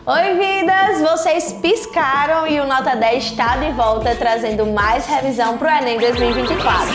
Oi, vidas! Vocês piscaram e o Nota 10 está de volta trazendo mais revisão para o Enem 2024.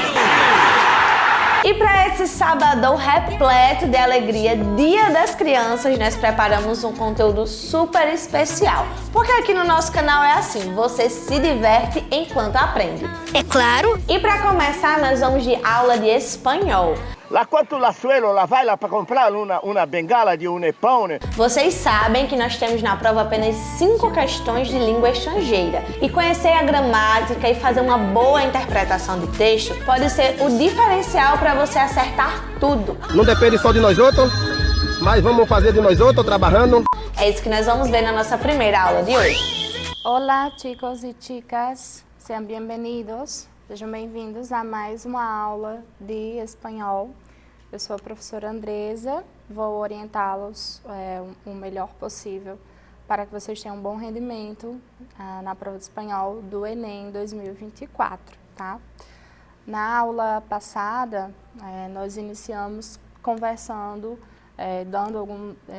E para esse sabadão repleto de alegria, Dia das Crianças, nós preparamos um conteúdo super especial. Porque aqui no nosso canal é assim, você se diverte enquanto aprende. É claro! E para começar, nós vamos de aula de espanhol. La quanto la suelo la vai lá para comprar uma bengala de pão? Vocês sabem que nós temos na prova apenas 5 questões de língua estrangeira. E conhecer a gramática e fazer uma boa interpretação de texto pode ser o diferencial para você acertar tudo. Não depende só de nós outros, mas vamos fazer de nós outros trabalhando. É isso que nós vamos ver na nossa primeira aula de hoje. Olá, chicos e chicas, sejam bem-vindos. Sejam bem-vindos a mais uma aula de espanhol. Eu sou a professora Andresa, vou orientá-los o melhor possível para que vocês tenham um bom rendimento na prova de espanhol do Enem 2024, tá? Na aula passada, nós iniciamos conversando,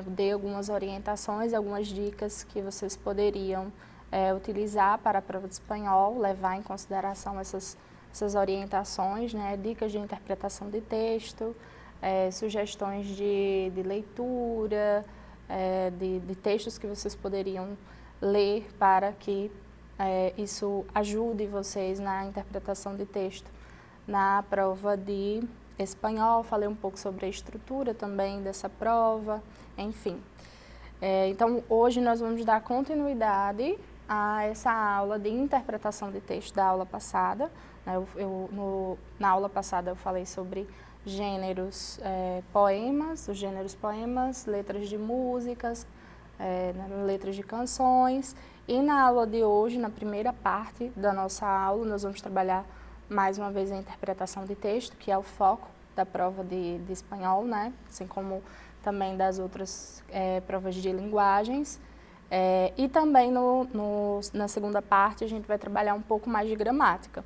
dei algumas orientações, algumas dicas que vocês poderiam utilizar para a prova de espanhol, levar em consideração essas orientações, né? Dicas de interpretação de texto, sugestões de leitura, de textos que vocês poderiam ler para que isso ajude vocês na interpretação de texto. Na prova de espanhol, falei um pouco sobre a estrutura também dessa prova, enfim. Então, hoje nós vamos dar continuidade a essa aula de interpretação de texto da aula passada. Na aula passada eu falei sobre gêneros poemas, os gêneros poemas, letras de músicas, letras de canções. E na aula de hoje, na primeira parte da nossa aula, nós vamos trabalhar mais uma vez a interpretação de texto, que é o foco da prova de espanhol, né? Assim como também das outras provas de linguagens. E também na segunda parte a gente vai trabalhar um pouco mais de gramática.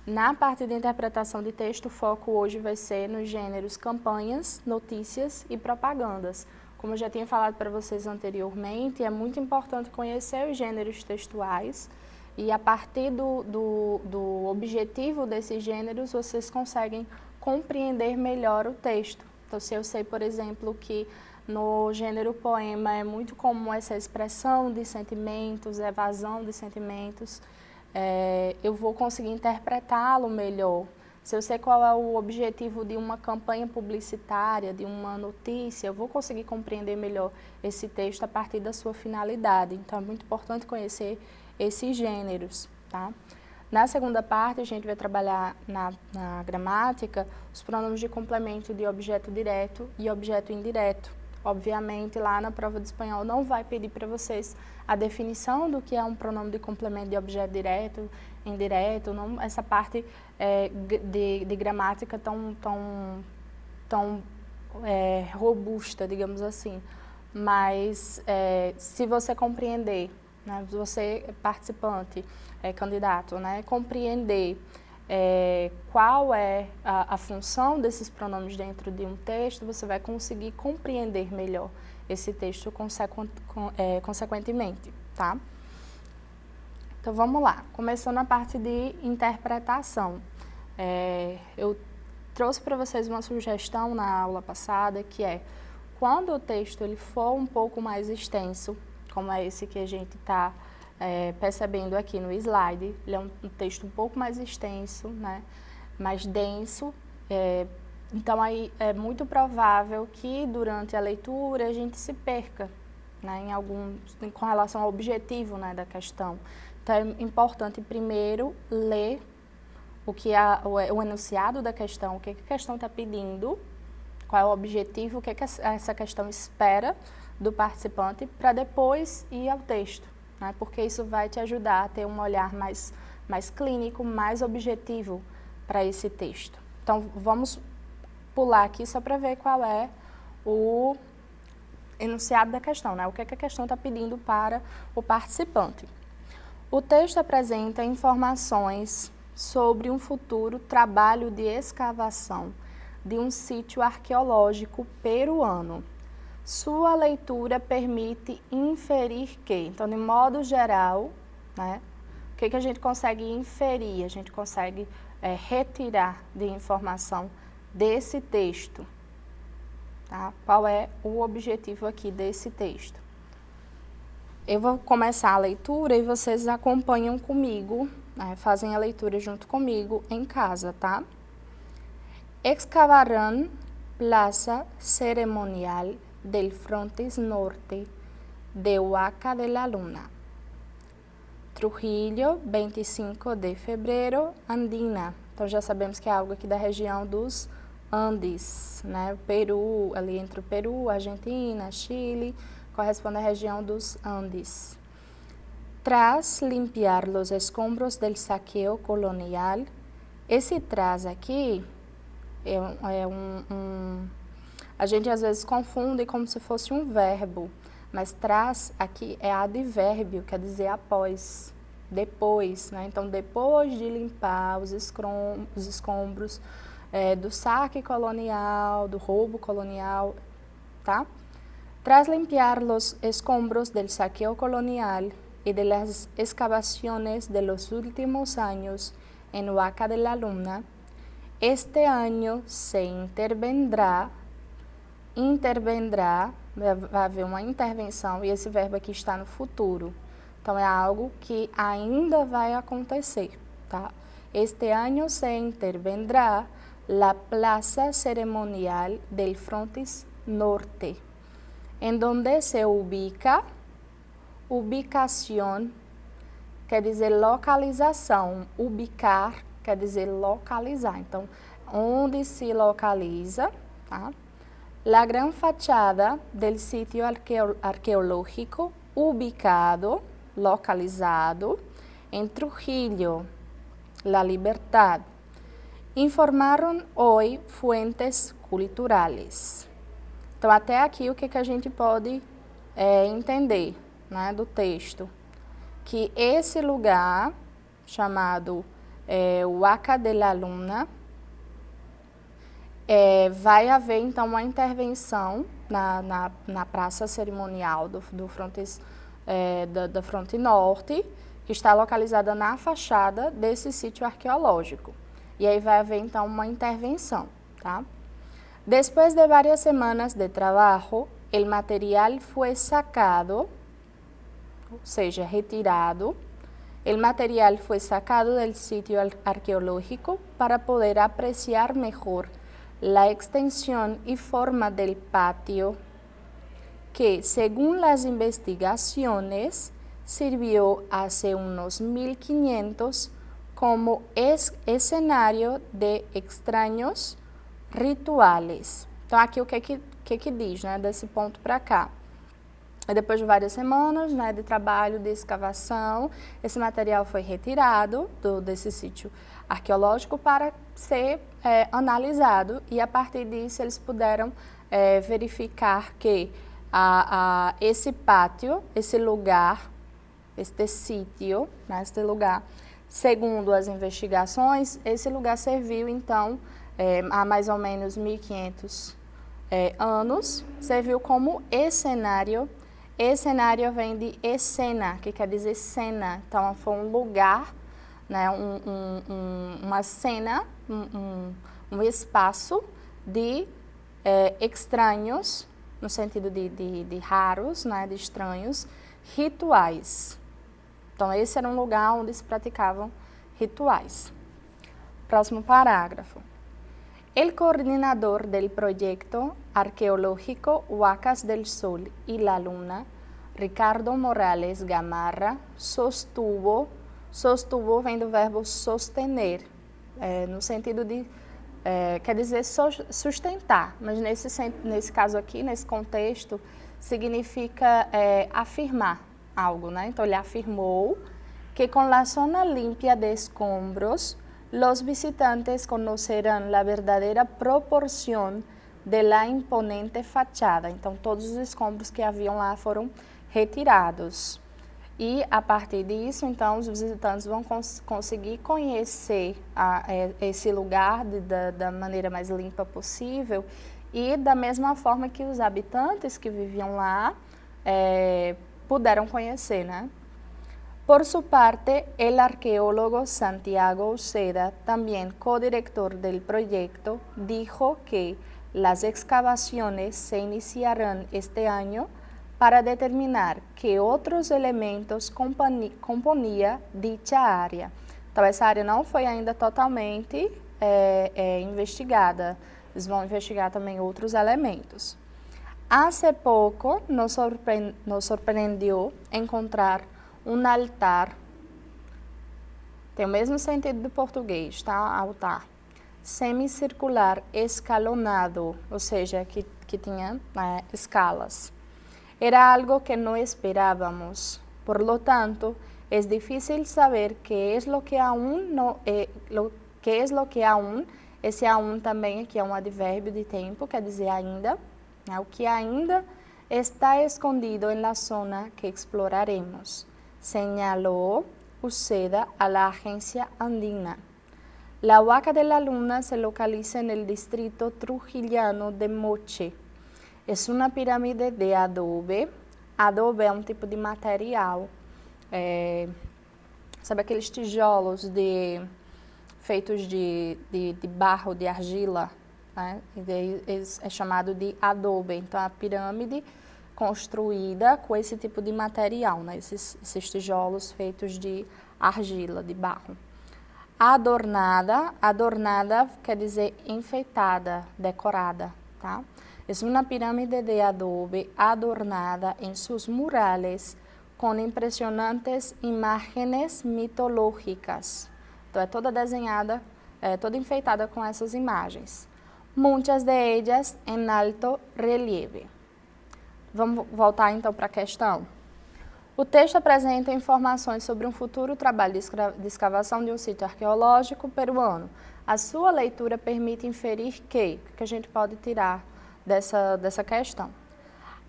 Na parte de interpretação de texto, o foco hoje vai ser nos gêneros campanhas, notícias e propagandas. Como eu já tinha falado para vocês anteriormente, é muito importante conhecer os gêneros textuais e a partir do objetivo desses gêneros, vocês conseguem compreender melhor o texto. Então, se eu sei, por exemplo, que no gênero poema é muito comum essa expressão de sentimentos, evasão de sentimentos, eu vou conseguir interpretá-lo melhor. Se eu sei qual é o objetivo de uma campanha publicitária, de uma notícia, eu vou conseguir compreender melhor esse texto a partir da sua finalidade. Então, é muito importante conhecer esses gêneros, tá? Na segunda parte, a gente vai trabalhar na gramática os pronomes de complemento de objeto direto e objeto indireto. Obviamente, lá na prova de espanhol não vai pedir para vocês a definição do que é um pronome de complemento de objeto direto, indireto, não, essa parte de gramática tão robusta, digamos assim. Mas se você compreender, né, você participante, candidato, né, compreender qual é a função desses pronomes dentro de um texto, você vai conseguir compreender melhor esse texto consequentemente, tá? Então, vamos lá. Começando a parte de interpretação. Eu trouxe para vocês uma sugestão na aula passada, que é, quando o texto ele for um pouco mais extenso, como é esse que a gente está percebendo aqui no slide, ele é um texto um pouco mais extenso, né, mais denso, então aí é muito provável que durante a leitura a gente se perca, né, com relação ao objetivo, né, da questão. Então é importante primeiro ler o enunciado da questão, o que a questão está pedindo, qual é o objetivo, o que essa questão espera do participante, para depois ir ao texto, né? Porque isso vai te ajudar a ter um olhar mais clínico, mais objetivo para esse texto. Então, vamos pular aqui só para ver qual é o enunciado da questão, né? O que a questão está pedindo para o participante. O texto apresenta informações sobre um futuro trabalho de escavação de um sítio arqueológico peruano. Sua leitura permite inferir que? Então, de modo geral, né, o que a gente consegue inferir? A gente consegue retirar de informação desse texto. Tá? Qual é o objetivo aqui desse texto? Eu vou começar a leitura e vocês acompanham comigo, né, fazem a leitura junto comigo em casa, tá? Excavarán plaza cerimonial del frontis norte de Huaca de la Luna. Trujillo, 25 de fevereiro, Andina. Então já sabemos que é algo aqui da região dos Andes, né? Peru, ali entre o Peru, Argentina, Chile, corresponde à região dos Andes. Tras limpiar los escombros del saqueo colonial, esse tras aqui a gente às vezes confunde como se fosse um verbo, mas tras aqui é advérbio, quer dizer após, depois, né? Então, depois de limpar os escombros do saque colonial, do roubo colonial, tá? Tras limpiar los escombros del saqueo colonial y de las excavaciones de los últimos años en Huaca de la Luna, este año se intervendrá, vai haver uma intervenção, e esse verbo aqui está no futuro. Então, é algo que ainda vai acontecer, tá? Este año se intervendrá la plaza ceremonial del frontis norte, en donde se ubica, ubicación, quer dizer localização, ubicar quer dizer localizar. Então, onde se localiza, tá? La gran fachada del sitio arqueológico ubicado, localizado, em Trujillo, La Libertad. Informaram hoje fuentes culturais. Então, até aqui, o que a gente pode entender, né, do texto? Que esse lugar, chamado Huaca de la Luna, vai haver, então, uma intervenção na praça cerimonial do frontis, da fronte norte, que está localizada na fachada desse sítio arqueológico. E aí vai haver, então, uma intervenção, tá? Después de varias semanas de trabajo, el material fue sacado, ou seja, retirado. El material fue sacado del sitio arqueológico para poder apreciar mejor la extensión y forma del patio que, según las investigaciones, sirvió hace unos 1500 como escenario de extraños rituales. Então, aqui o que diz, né, desse ponto para cá? Depois de várias semanas, né, de trabalho, de escavação, esse material foi retirado desse sítio arqueológico para ser analisado, e a partir disso eles puderam verificar que esse pátio, esse lugar, este sítio, né, este lugar, segundo as investigações, esse lugar serviu então há mais ou menos 1500 anos, serviu como escenário. Escenário vem de escena, que quer dizer cena. Então, foi um lugar, né, uma cena, um espaço de estranhos, no sentido de raros, né, de estranhos, rituais. Então, esse era um lugar onde se praticavam rituais. Próximo parágrafo. El coordinador del proyecto arqueológico Huacas del Sol y la Luna, Ricardo Morales Gamarra, sostuvo vem do verbo sostener, no sentido de, quer dizer sustentar, mas nesse caso aqui, nesse contexto, significa afirmar algo, né? Então, ele afirmou que com la zona limpia de escombros, los visitantes conocerán la verdadera proporción de la imponente fachada. Então, todos os escombros que haviam lá foram retirados. E, a partir disso, então, os visitantes vão conseguir conhecer esse lugar da maneira mais limpa possível e da mesma forma que os habitantes que viviam lá puderam conhecer, né? Por su parte, el arqueólogo Santiago Uceda, también codirector del proyecto, dijo que las excavaciones se iniciarán este año para determinar qué otros elementos componía dicha área. Então, essa área não foi ainda totalmente investigada. Eles vão investigar também outros elementos. Hace poco nos sorprendió encontrar um altar, tem o mesmo sentido do português, tá? Altar, semicircular escalonado, ou seja, que tinha escalas. Era algo que no esperábamos, por lo tanto, es difícil saber qué es lo que aún no, esse aún também aqui é um advérbio de tempo, quer dizer ainda, né? O que ainda está escondido en la zona que exploraremos, señaló Uceda a la agencia andina. La Huaca de la Luna se localiza en el distrito trujillano de Moche. Es una pirámide de adobe. Adobe é um tipo de material. Sabe aqueles tijolos feitos de barro, de argila? Né? É chamado de adobe. Então, a pirâmide construída com esse tipo de material, né? Esses tijolos feitos de argila, de barro. Adornada quer dizer enfeitada, decorada, tá? É uma pirâmide de adobe adornada em seus murales com impressionantes imagens mitológicas. Então, é toda desenhada, toda enfeitada com essas imagens. Muitas de ellas em alto relieve. Vamos voltar então para a questão. O texto apresenta informações sobre um futuro trabalho de escavação de um sítio arqueológico peruano. A sua leitura permite inferir que a gente pode tirar dessa questão?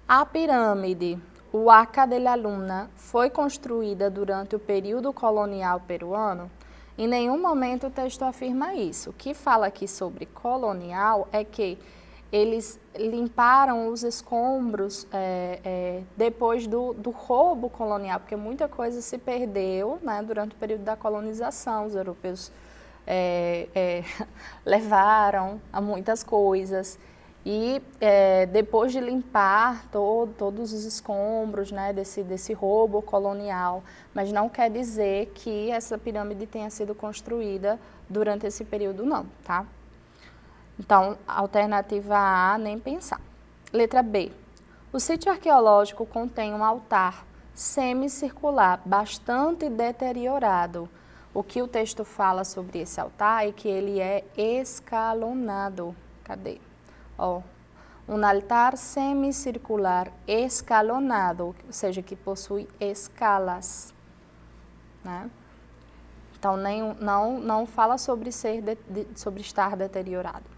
A pirâmide Huaca de la Luna foi construída durante o período colonial peruano? Em nenhum momento o texto afirma isso. O que fala aqui sobre colonial é que eles limparam os escombros depois do roubo colonial, porque muita coisa se perdeu, né, durante o período da colonização. Os europeus levaram a muitas coisas e depois de limpar todos os escombros, né, desse roubo colonial, mas não quer dizer que essa pirâmide tenha sido construída durante esse período não, tá? Então, alternativa A, nem pensar. Letra B. O sítio arqueológico contém um altar semicircular bastante deteriorado. O que o texto fala sobre esse altar é que ele é escalonado. Cadê? Ó, um altar semicircular escalonado, ou seja, que possui escalas, né? Então, não fala sobre estar deteriorado.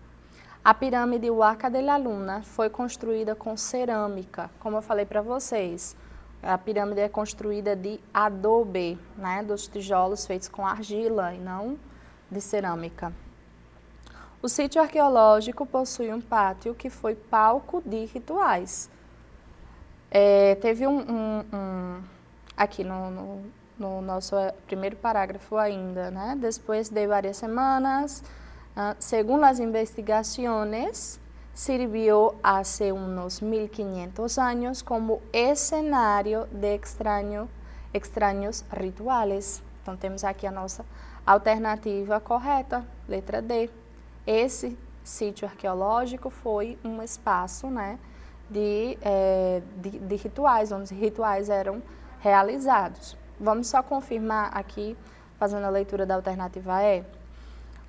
A pirâmide Huaca de la Luna foi construída com cerâmica, como eu falei para vocês. A pirâmide é construída de adobe, né, dos tijolos feitos com argila e não de cerâmica. O sítio arqueológico possui um pátio que foi palco de rituais. Teve aqui no nosso primeiro parágrafo ainda, né? Depois de várias semanas, según las investigaciones, sirvió hace unos 1500 años como escenario de extraños rituales. Então, temos aqui a nossa alternativa correta, letra D. Esse sítio arqueológico foi um espaço, né, de rituais, onde rituais eram realizados. Vamos só confirmar aqui, fazendo a leitura da alternativa E.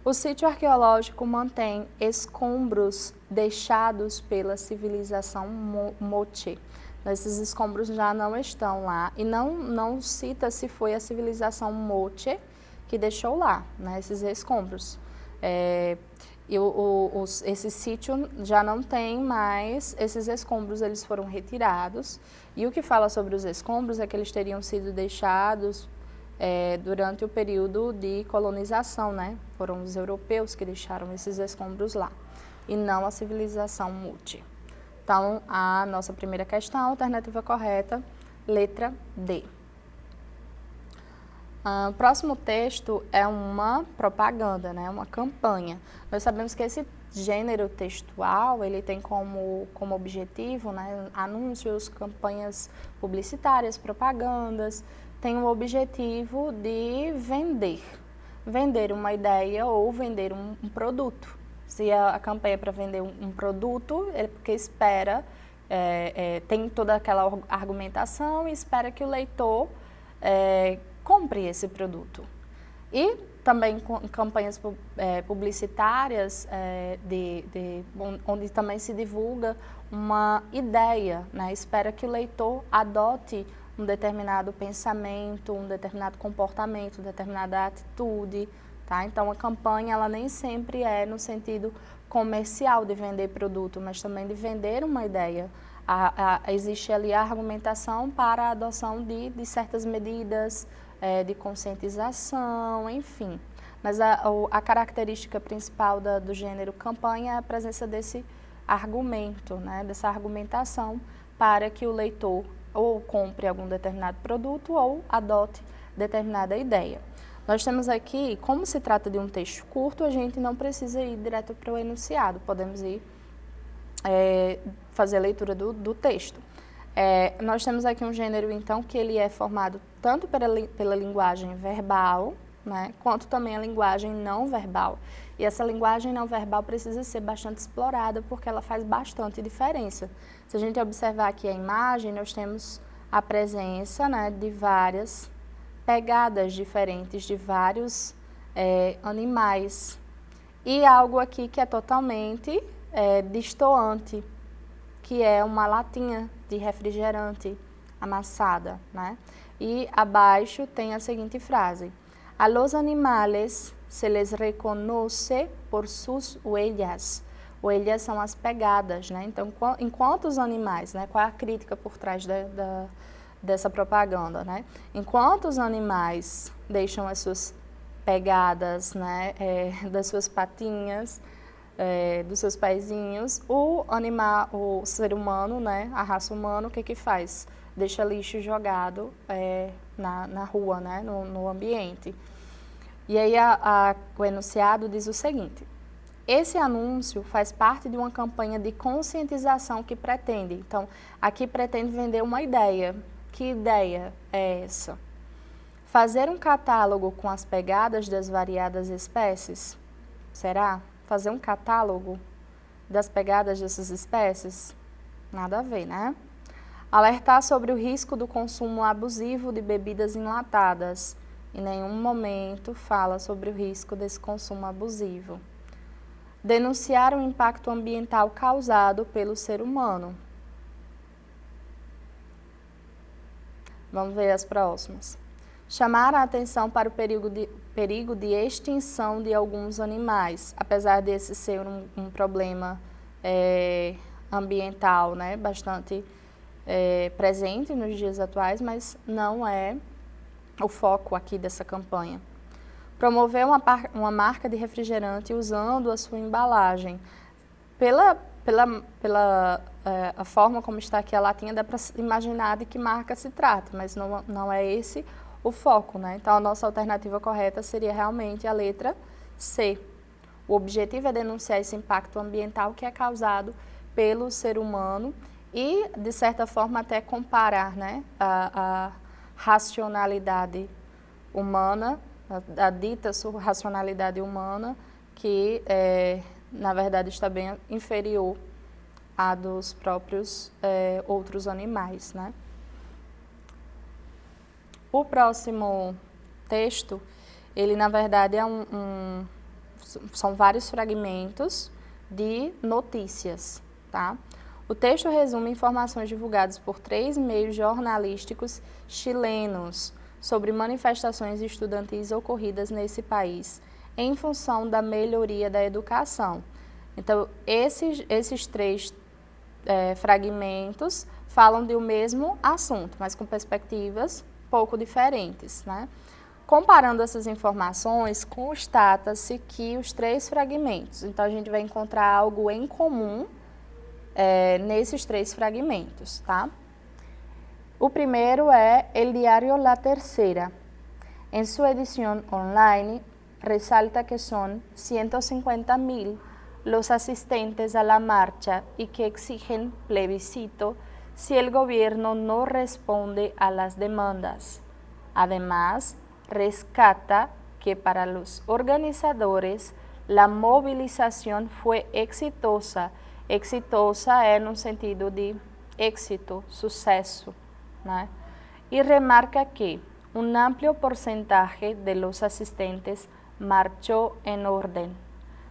O sítio arqueológico mantém escombros deixados pela civilização Moche. Esses escombros já não estão lá e não cita se foi a civilização Moche que deixou lá, né, esses escombros. Esse sítio já não tem mais esses escombros, eles foram retirados. E o que fala sobre os escombros é que eles teriam sido deixados durante o período de colonização, né? Foram os europeus que deixaram esses escombros lá. e não a civilização multi. Então, a nossa primeira questão, alternativa correta, letra D. O próximo texto é uma propaganda, né? Uma campanha. Nós sabemos que esse gênero textual, ele tem como objetivo, né, anúncios, campanhas publicitárias, propagandas, tem o objetivo de vender uma ideia ou vender um produto. Se a campanha é para vender um produto, é porque espera, tem toda aquela argumentação e espera que o leitor compre esse produto. E também com campanhas publicitárias, onde também se divulga uma ideia, né? Espera que o leitor adote um determinado pensamento, um determinado comportamento, uma determinada atitude. Tá? Então, a campanha ela nem sempre é no sentido comercial de vender produto, mas também de vender uma ideia. Existe ali a argumentação para a adoção de certas medidas, de conscientização, enfim. Mas a característica principal do gênero campanha é a presença desse argumento, né, dessa argumentação para que o leitor ou compre algum determinado produto ou adote determinada ideia. Nós temos aqui, como se trata de um texto curto, a gente não precisa ir direto para o enunciado, podemos ir fazer a leitura do texto. Nós temos aqui um gênero, então, que ele é formado tanto pela linguagem verbal, né, quanto também a linguagem não verbal. E essa linguagem não verbal precisa ser bastante explorada porque ela faz bastante diferença. Se a gente observar aqui a imagem, nós temos a presença, né, de várias pegadas diferentes, de vários animais. E algo aqui que é totalmente destoante, que é uma latinha de refrigerante amassada, né? E abaixo tem a seguinte frase: a los animales se les reconoce por sus huellas. Huellas são as pegadas, né? Então, enquanto os animais, né? Qual é a crítica por trás dessa propaganda, né? Enquanto os animais deixam as suas pegadas, né? Das suas patinhas, dos seus pezinhos, o ser humano, né? A raça humana, o que faz? Deixa lixo jogado na rua, né? No ambiente. E aí o enunciado diz o seguinte: esse anúncio faz parte de uma campanha de conscientização que pretende. Então, aqui pretende vender uma ideia. Que ideia é essa? Fazer um catálogo com as pegadas das variadas espécies? Será? Fazer um catálogo das pegadas dessas espécies? Nada a ver, né? Alertar sobre o risco do consumo abusivo de bebidas enlatadas. Em nenhum momento fala sobre o risco desse consumo abusivo. Denunciar o impacto ambiental causado pelo ser humano. Vamos ver as próximas. Chamar a atenção para o perigo de extinção de alguns animais, apesar desse ser um problema ambiental, né, bastante presente nos dias atuais, mas não é o foco aqui dessa campanha. Promover uma marca de refrigerante usando a sua embalagem. A forma como está aqui a latinha, dá para imaginar de que marca se trata, mas não é esse o foco, né? Então, a nossa alternativa correta seria realmente a letra C. O objetivo é denunciar esse impacto ambiental que é causado pelo ser humano e, de certa forma, até comparar, né, a racionalidade humana, a dita racionalidade humana, que, na verdade, está bem inferior à dos próprios outros animais, né? O próximo texto, ele, na verdade, são vários fragmentos de notícias, tá? O texto resume informações divulgadas por 3 meios jornalísticos chilenos sobre manifestações estudantis ocorridas nesse país em função da melhoria da educação. Então, esses 3 fragmentos falam do mesmo assunto, mas com perspectivas pouco diferentes, né? Comparando essas informações, constata-se que os 3 fragmentos, então a gente vai encontrar algo em comum nesses 3 fragmentos, tá? O primeiro é El Diario La Tercera. En su edición online, resalta que son 150.000 los asistentes a la marcha y que exigen plebiscito si el gobierno no responde a las demandas. Además, rescata que para los organizadores la movilización fue exitosa. Exitosa en un sentido de éxito, suceso, ¿no? Y remarca que un amplio porcentaje de los asistentes marchó en orden.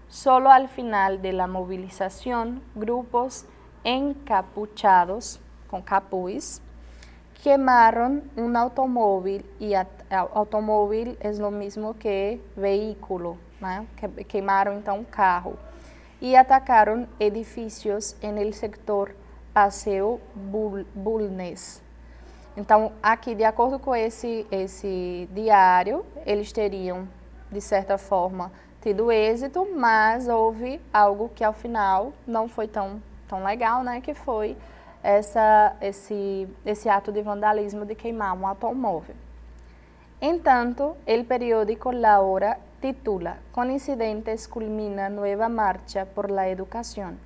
Solo al final de la movilización, grupos encapuchados, con capuz, quemaron un automóvil, y automóvil es lo mismo que vehículo, né? Quemaram então um carro, e atacaram edifícios en el sector Paseo Bulnes. Então, aqui, de acordo com esse diário, eles teriam, de certa forma, tido êxito, mas houve algo que, ao final, não foi tão legal, né? Que foi esse ato de vandalismo de queimar um automóvel. Entanto, el periódico La Hora titula "Con incidentes culmina nueva marcha por la educación",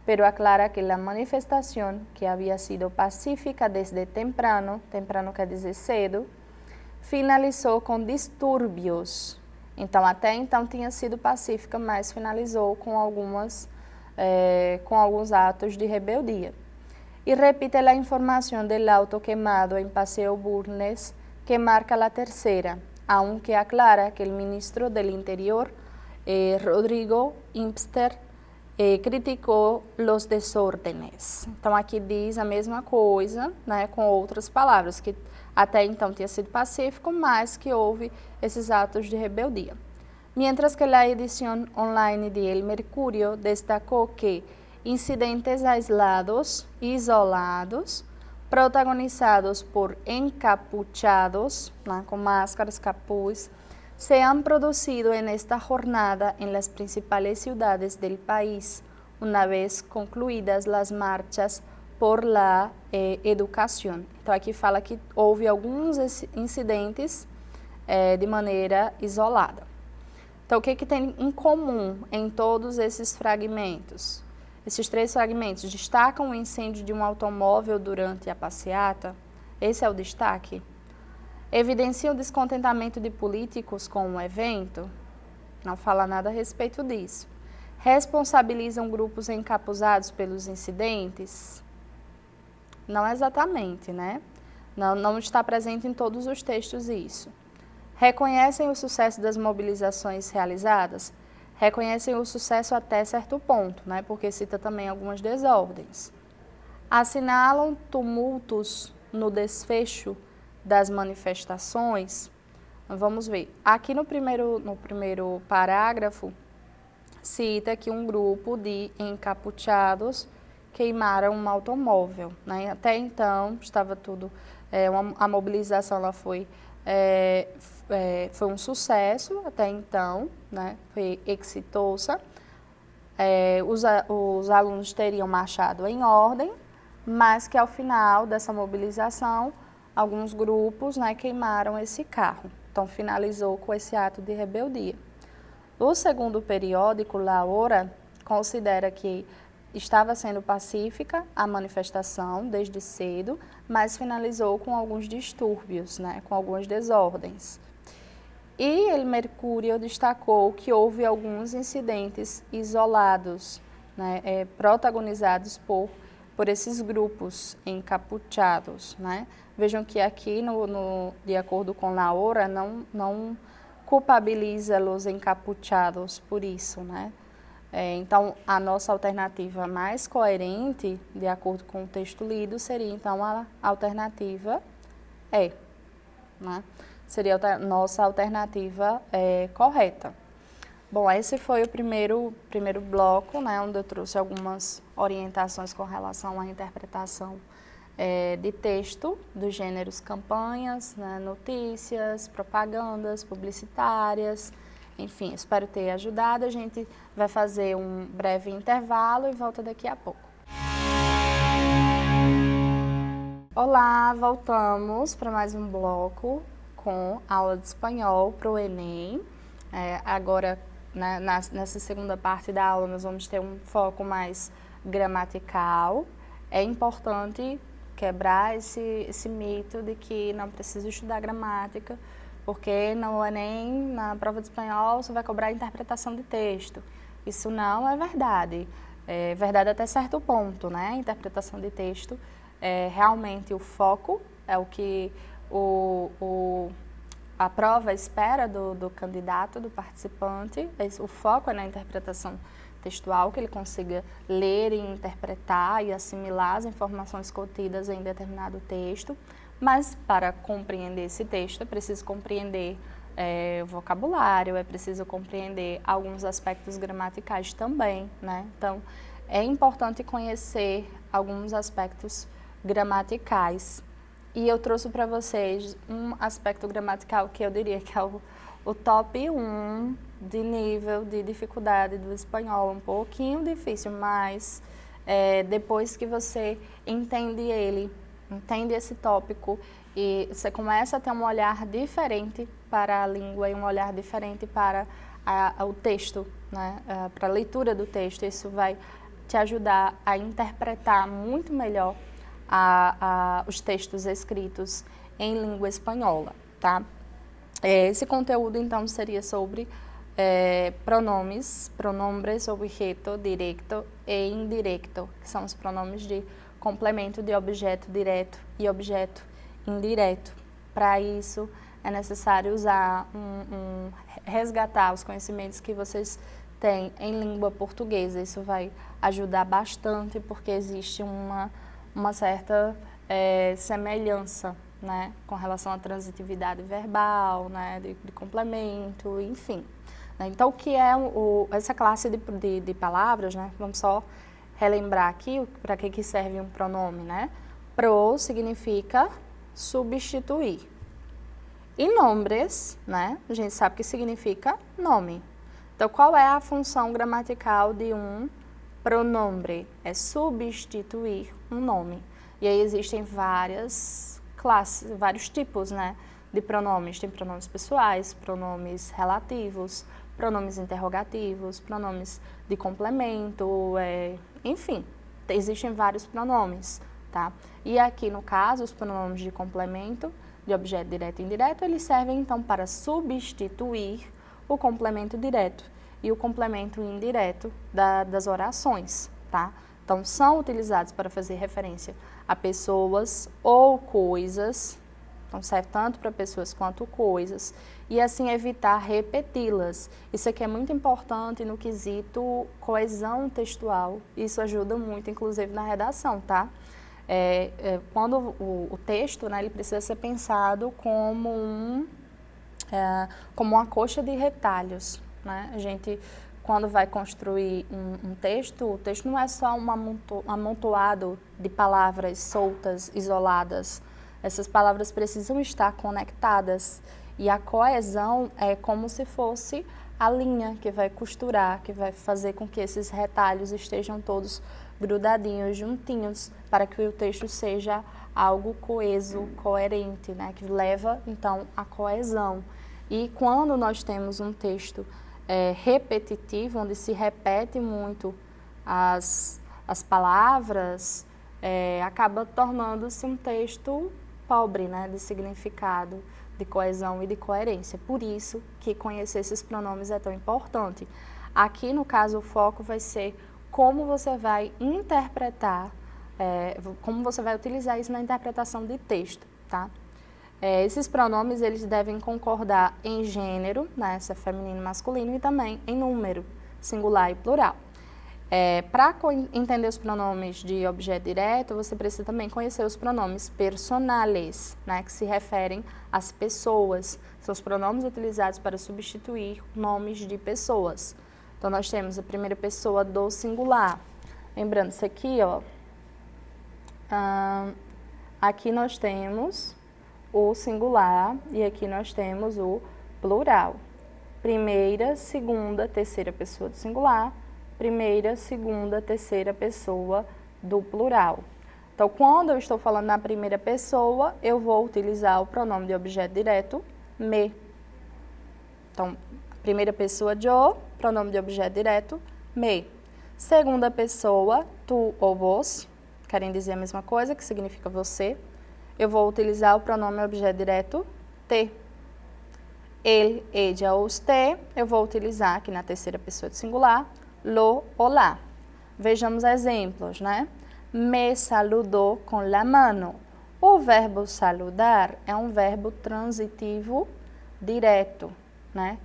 pero aclara que la manifestación, que había sido pacífica desde temprano quer dizer cedo, finalizou com distúrbios. Então, até então tinha sido pacífica, mas finalizou com alguns atos de rebeldia. Y repite la información del auto quemado en Paseo Bulnes, que marca la tercera, aunque aclara que el ministro del Interior, Rodrigo Impster, criticou los desórdenes. Então, aqui diz a mesma coisa, né, com outras palavras, que até então tinha sido pacífico, mas que houve esses atos de rebeldia. Mientras que la edición online de El Mercurio destacou que incidentes aislados, isolados, protagonizados por encapuchados, ¿no? Con máscaras, capuz, se han producido en esta jornada en las principales ciudades del país, una vez concluídas las marchas por la educación. Então, aqui fala que houve alguns incidentes de maneira isolada. Então, o que tem em comum em todos esses fragmentos? Esses 3 fragmentos destacam o incêndio de um automóvel durante a passeata. Esse é o destaque. Evidencia o descontentamento de políticos com o evento. Não fala nada a respeito disso. Responsabilizam grupos encapuzados pelos incidentes? Não exatamente, né? Não está presente em todos os textos isso. Reconhecem o sucesso das mobilizações realizadas? Reconhecem o sucesso até certo ponto, né? Porque cita também algumas desordens. Assinalam tumultos no desfecho das manifestações. Vamos ver. Aqui no primeiro parágrafo, cita que um grupo de encapuchados queimaram um automóvel, né? Até então, estava tudo... a mobilização ela foi um sucesso até então, né? Foi exitosa. Os alunos teriam marchado em ordem, mas que ao final dessa mobilização, alguns grupos, né, queimaram esse carro. Então, finalizou com esse ato de rebeldia. O segundo periódico, La Hora, considera que estava sendo pacífica a manifestação desde cedo, mas finalizou com alguns distúrbios, né, com algumas desordens. E El Mercurio destacou que houve alguns incidentes isolados, né, protagonizados por esses grupos encapuchados, né. Vejam que aqui, de acordo com La Hora, não culpabiliza os encapuchados por isso, né. Então, a nossa alternativa mais coerente, de acordo com o texto lido, seria, então, a alternativa E, né? Seria a nossa alternativa correta. Bom, esse foi o primeiro bloco, né, onde eu trouxe algumas orientações com relação à interpretação de texto dos gêneros campanhas, né, notícias, propagandas publicitárias, enfim, espero ter ajudado. A gente vai fazer um breve intervalo e volta daqui a pouco. Olá, voltamos para mais um bloco com aula de espanhol para o Enem. Agora, né, nessa segunda parte da aula, nós vamos ter um foco mais gramatical. É importante quebrar esse mito de que não precisa estudar gramática, porque no Enem, na prova de espanhol, você vai cobrar a interpretação de texto. Isso não é verdade. É verdade até certo ponto, né? A interpretação de texto é realmente o foco, é o que a prova espera do candidato, do participante. O foco é na interpretação textual, que ele consiga ler e interpretar e assimilar as informações contidas em determinado texto. Mas para compreender esse texto é preciso compreender o vocabulário, é preciso compreender alguns aspectos gramaticais também, né? Então, é importante conhecer alguns aspectos gramaticais. E eu trouxe para vocês um aspecto gramatical que eu diria que é o top 1 de nível de dificuldade do espanhol. Um pouquinho difícil, mas depois que você entende ele, entende esse tópico e você começa a ter um olhar diferente para a língua e um olhar diferente para o texto, né? Para a leitura do texto, isso vai te ajudar a interpretar muito melhor os textos escritos em língua espanhola, tá? Esse conteúdo, então, seria sobre pronomes, pronombres, objeto, directo e indirecto, que são os pronomes de complemento de objeto direto e objeto indireto. Para isso, é necessário usar resgatar os conhecimentos que vocês têm em língua portuguesa. Isso vai ajudar bastante, porque existe uma certa semelhança, né, com relação à transitividade verbal, né, de complemento, enfim. Então, o que é essa classe de palavras, né? Vamos só relembrar aqui para que serve um pronome, né? Pro significa substituir. E nombres, né? A gente sabe que significa nome. Então, qual é a função gramatical de um pronombre? É substituir um nome. E aí existem várias classes, vários tipos, né, de pronomes. Tem pronomes pessoais, pronomes relativos, pronomes interrogativos, pronomes de complemento, enfim, existem vários pronomes, tá? E aqui, no caso, os pronomes de complemento, de objeto direto e indireto, eles servem, então, para substituir o complemento direto e o complemento indireto das orações, tá? Então, são utilizados para fazer referência a pessoas ou coisas, então serve tanto para pessoas quanto coisas, e assim evitar repeti-las. Isso aqui é muito importante no quesito coesão textual, isso ajuda muito, inclusive, na redação, tá? Quando o texto, né, ele precisa ser pensado como uma coxa de retalhos, né? A gente, quando vai construir um texto, o texto não é só um amontoado de palavras soltas, isoladas. Essas palavras precisam estar conectadas. E a coesão é como se fosse a linha que vai costurar, que vai fazer com que esses retalhos estejam todos grudadinhos, juntinhos, para que o texto seja algo coeso, coerente, né? Que leva, então, à coesão. E quando nós temos um texto repetitivo, onde se repete muito as palavras, acaba tornando-se um texto pobre, né, de significado, de coesão e de coerência. Por isso que conhecer esses pronomes é tão importante. Aqui, no caso, o foco vai ser como você vai interpretar, como você vai utilizar isso na interpretação de texto, tá? Esses pronomes, eles devem concordar em gênero, né, se é feminino e masculino, e também em número, singular e plural. Para entender os pronomes de objeto direto, você precisa também conhecer os pronomes personales, né, que se referem às pessoas. São os pronomes utilizados para substituir nomes de pessoas. Então, nós temos a primeira pessoa do singular. Lembrando, isso aqui, ó, aqui nós temos o singular e aqui nós temos o plural. Primeira, segunda, terceira pessoa do singular, primeira, segunda, terceira pessoa do plural. Então, quando eu estou falando na primeira pessoa, eu vou utilizar o pronome de objeto direto, me. Então, primeira pessoa, yo, pronome de objeto direto, me. Segunda pessoa, tu ou vos, querem dizer a mesma coisa, que significa você. Eu vou utilizar o pronome objeto direto, te. Ele, ella ou usted, eu vou utilizar aqui na terceira pessoa do singular, lo ou la. Vejamos exemplos, né? Me saludou com la mano. O verbo saludar é um verbo transitivo direto, né?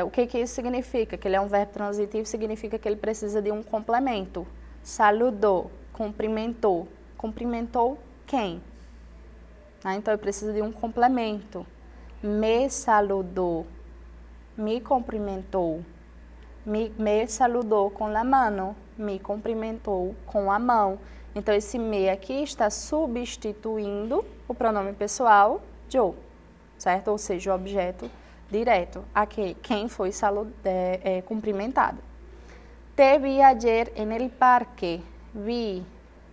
O que isso significa? Que ele é um verbo transitivo, significa que ele precisa de um complemento. Saludou, cumprimentou. Cumprimentou quem? Então, ele precisa de um complemento. Me saludou, me cumprimentou. Me saludou com a mano, me cumprimentou com a mão. Então, esse me aqui está substituindo o pronome pessoal, yo, certo? Ou seja, o objeto direto, aqui, quem foi cumprimentado. Te vi ayer en el parque, vi.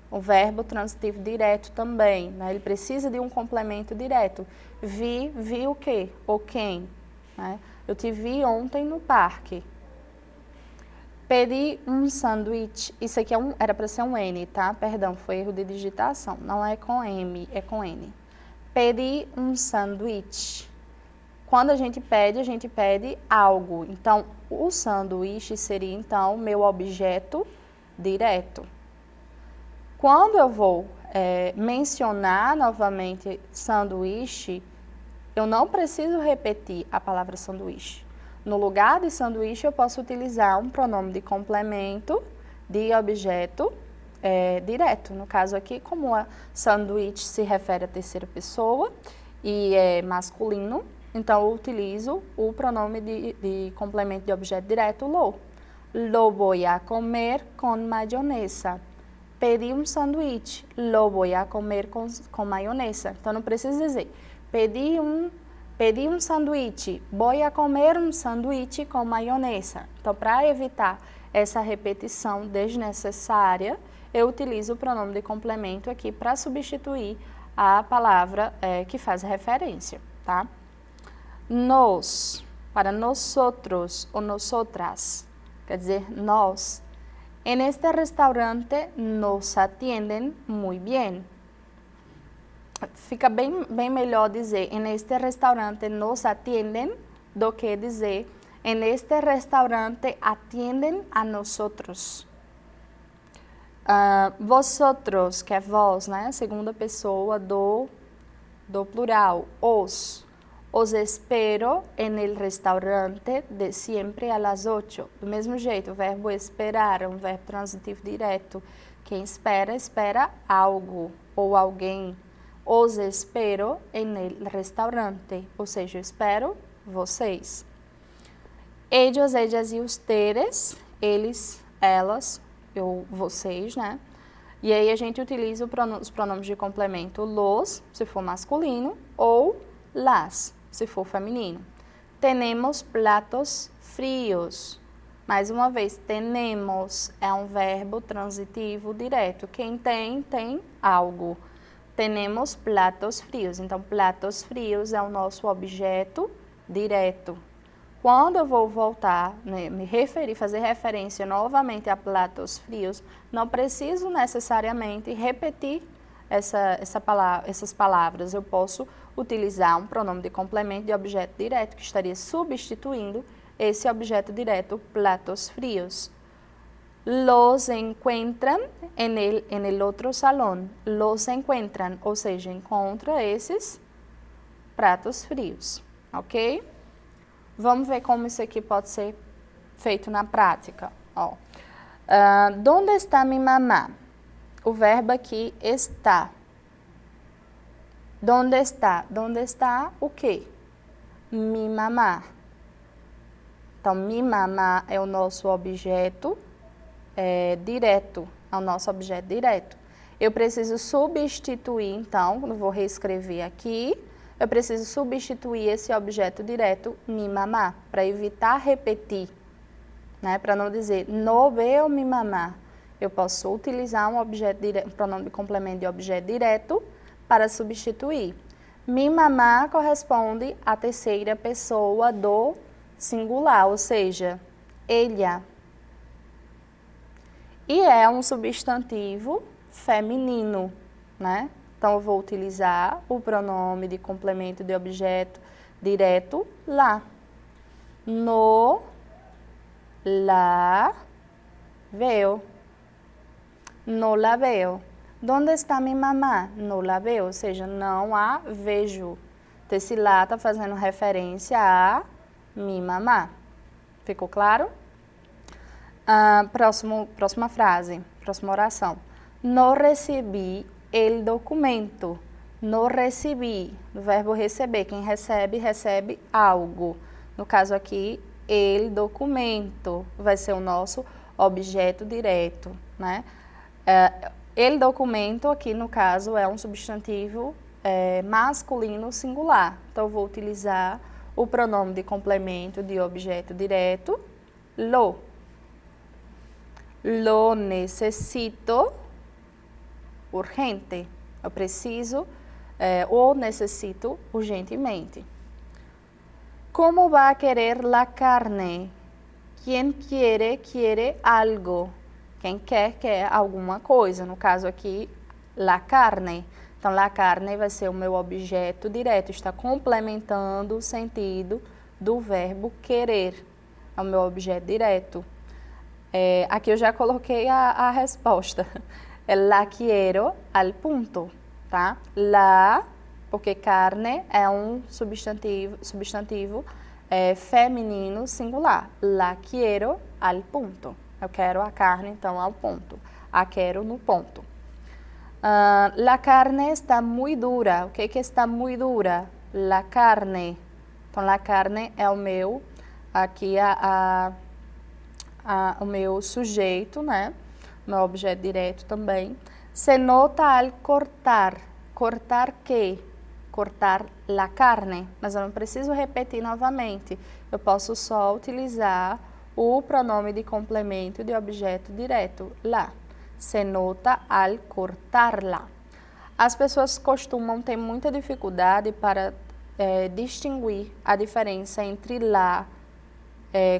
O verbo transitivo direto também, né? Ele precisa de um complemento direto. Vi o quê? Ou quem? Né? Eu te vi ontem no parque. Pedi um sanduíche. Isso aqui era para ser um N, tá? Perdão, foi erro de digitação. Não é com M, é com N. Pedi um sanduíche. Quando a gente pede algo. Então, o sanduíche seria, então, meu objeto direto. Quando eu vou mencionar novamente sanduíche, eu não preciso repetir a palavra sanduíche. No lugar de sanduíche, eu posso utilizar um pronome de complemento de objeto direto. No caso aqui, como a sanduíche se refere à terceira pessoa e é masculino, então eu utilizo o pronome de complemento de objeto direto, lo. Lo voy a comer con mayonesa. Pedi um sanduíche, lo voy a comer com maionesa. Então, não preciso dizer, pedi um sanduíche, voy a comer um sanduíche com maionesa. Então, para evitar essa repetição desnecessária, eu utilizo o pronome de complemento aqui para substituir a palavra que faz referência, tá? Nos, para nosotros ou nosotras, quer dizer, nós. En este restaurante nos atienden muy bien. Fica bem melhor dizer en este restaurante nos atienden do que dizer en este restaurante atienden a nosotros. Vosotros, que é vós, né? Segunda pessoa do plural, os. Os espero en el restaurante de siempre a las 8. Do mesmo jeito, o verbo esperar é um verbo transitivo direto. Quem espera, espera algo ou alguém. Os espero en el restaurante, ou seja, eu espero vocês. Ellos, ellas e ustedes, eles, elas, vocês, né? E aí a gente utiliza os pronomes de complemento los, se for masculino, ou las, se for feminino. Tenemos platos frios. Mais uma vez, tenemos é um verbo transitivo direto. Quem tem, tem algo. Tenemos platos frios. Então, platos frios é o nosso objeto direto. Quando eu vou voltar, né, me referir, fazer referência novamente a platos frios, não preciso necessariamente repetir essas palavras. Eu posso utilizar um pronome de complemento de objeto direto, que estaria substituindo esse objeto direto, platos frios. Los encuentran en el otro salón. Los encuentran, ou seja, encontra esses pratos frios, ok? Vamos ver como isso aqui pode ser feito na prática. Ó. Donde está mi mamá? O verbo aqui está. Donde está? Donde está o quê? Mi mamá. Então, mi mamá é o nosso objeto direto, é o nosso objeto direto. Eu preciso substituir, então, eu vou reescrever aqui, eu preciso substituir esse objeto direto, mi mamá, para evitar repetir, né? Para não dizer, no veo mi mamá. Eu posso utilizar um pronome de complemento de objeto direto para substituir. Mi mamá corresponde à terceira pessoa do singular, ou seja, ella. E é um substantivo feminino, né? Então, eu vou utilizar o pronome de complemento de objeto direto, la. No, la, veo. No la veo. Onde está minha mamá? No la veo, ou seja, não a vejo. Então, esse lá está fazendo referência a minha mamá. Ficou claro? Próxima frase, próxima oração. No recebi el documento. No recebi, o verbo receber. Quem recebe, recebe algo. No caso aqui, el documento vai ser o nosso objeto direto, né? El documento aqui, no caso, é um substantivo masculino singular. Então, eu vou utilizar o pronome de complemento de objeto direto, lo. Lo necessito urgente. Eu preciso ou necessito urgentemente. Como vai querer la carne? Quem quiere, quiere algo. Quem quer, quer alguma coisa. No caso aqui, la carne. Então, la carne vai ser o meu objeto direto. Está complementando o sentido do verbo querer. É o meu objeto direto. Aqui eu já coloquei a resposta. É la quiero al punto, tá? La, porque carne é um substantivo feminino singular. La quiero al punto. Eu quero a carne, então, ao ponto. A quero no ponto. La carne está muy dura. O que está muy dura? La carne. Então, la carne é o meu, aqui o meu sujeito, né? O meu objeto direto também. Se nota al cortar. Cortar quê? Cortar la carne. Mas eu não preciso repetir novamente. Eu posso só utilizar o pronome de complemento de objeto direto, la. Se nota al cortarla. As pessoas costumam ter muita dificuldade para distinguir a diferença entre la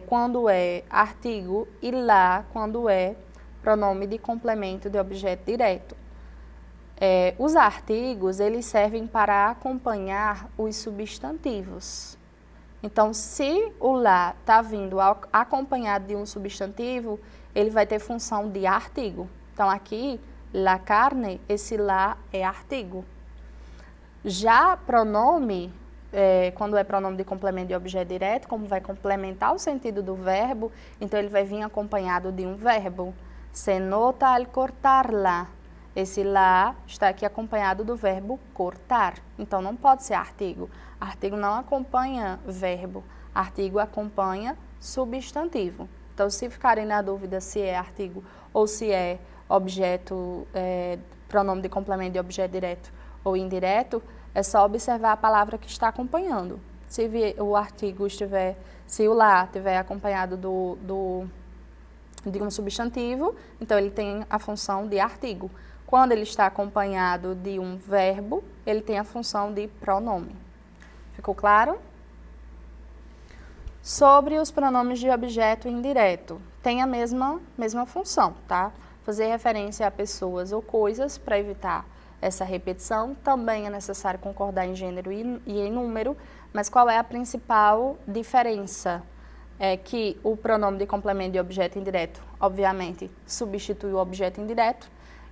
quando é artigo e la quando é pronome de complemento de objeto direto. Os artigos, eles servem para acompanhar os substantivos. Então, se o lá está vindo acompanhado de um substantivo, ele vai ter função de artigo. Então, aqui, la carne, esse lá é artigo. Já pronome, quando é pronome de complemento de objeto direto, como vai complementar o sentido do verbo, então ele vai vir acompanhado de um verbo. Se nota al cortarla. Esse lá está aqui acompanhado do verbo cortar. Então, não pode ser artigo. Artigo não acompanha verbo. Artigo acompanha substantivo. Então, se ficarem na dúvida se é artigo ou se é objeto, pronome de complemento de objeto direto ou indireto, é só observar a palavra que está acompanhando. Se o artigo estiver, se o lá estiver acompanhado de um substantivo, então ele tem a função de artigo. Quando ele está acompanhado de um verbo, ele tem a função de pronome. Ficou claro? Sobre os pronomes de objeto indireto, tem a mesma função, tá? Fazer referência a pessoas ou coisas para evitar essa repetição. Também é necessário concordar em gênero e em número, mas qual é a principal diferença? É que o pronome de complemento de objeto indireto, obviamente, substitui o objeto indireto,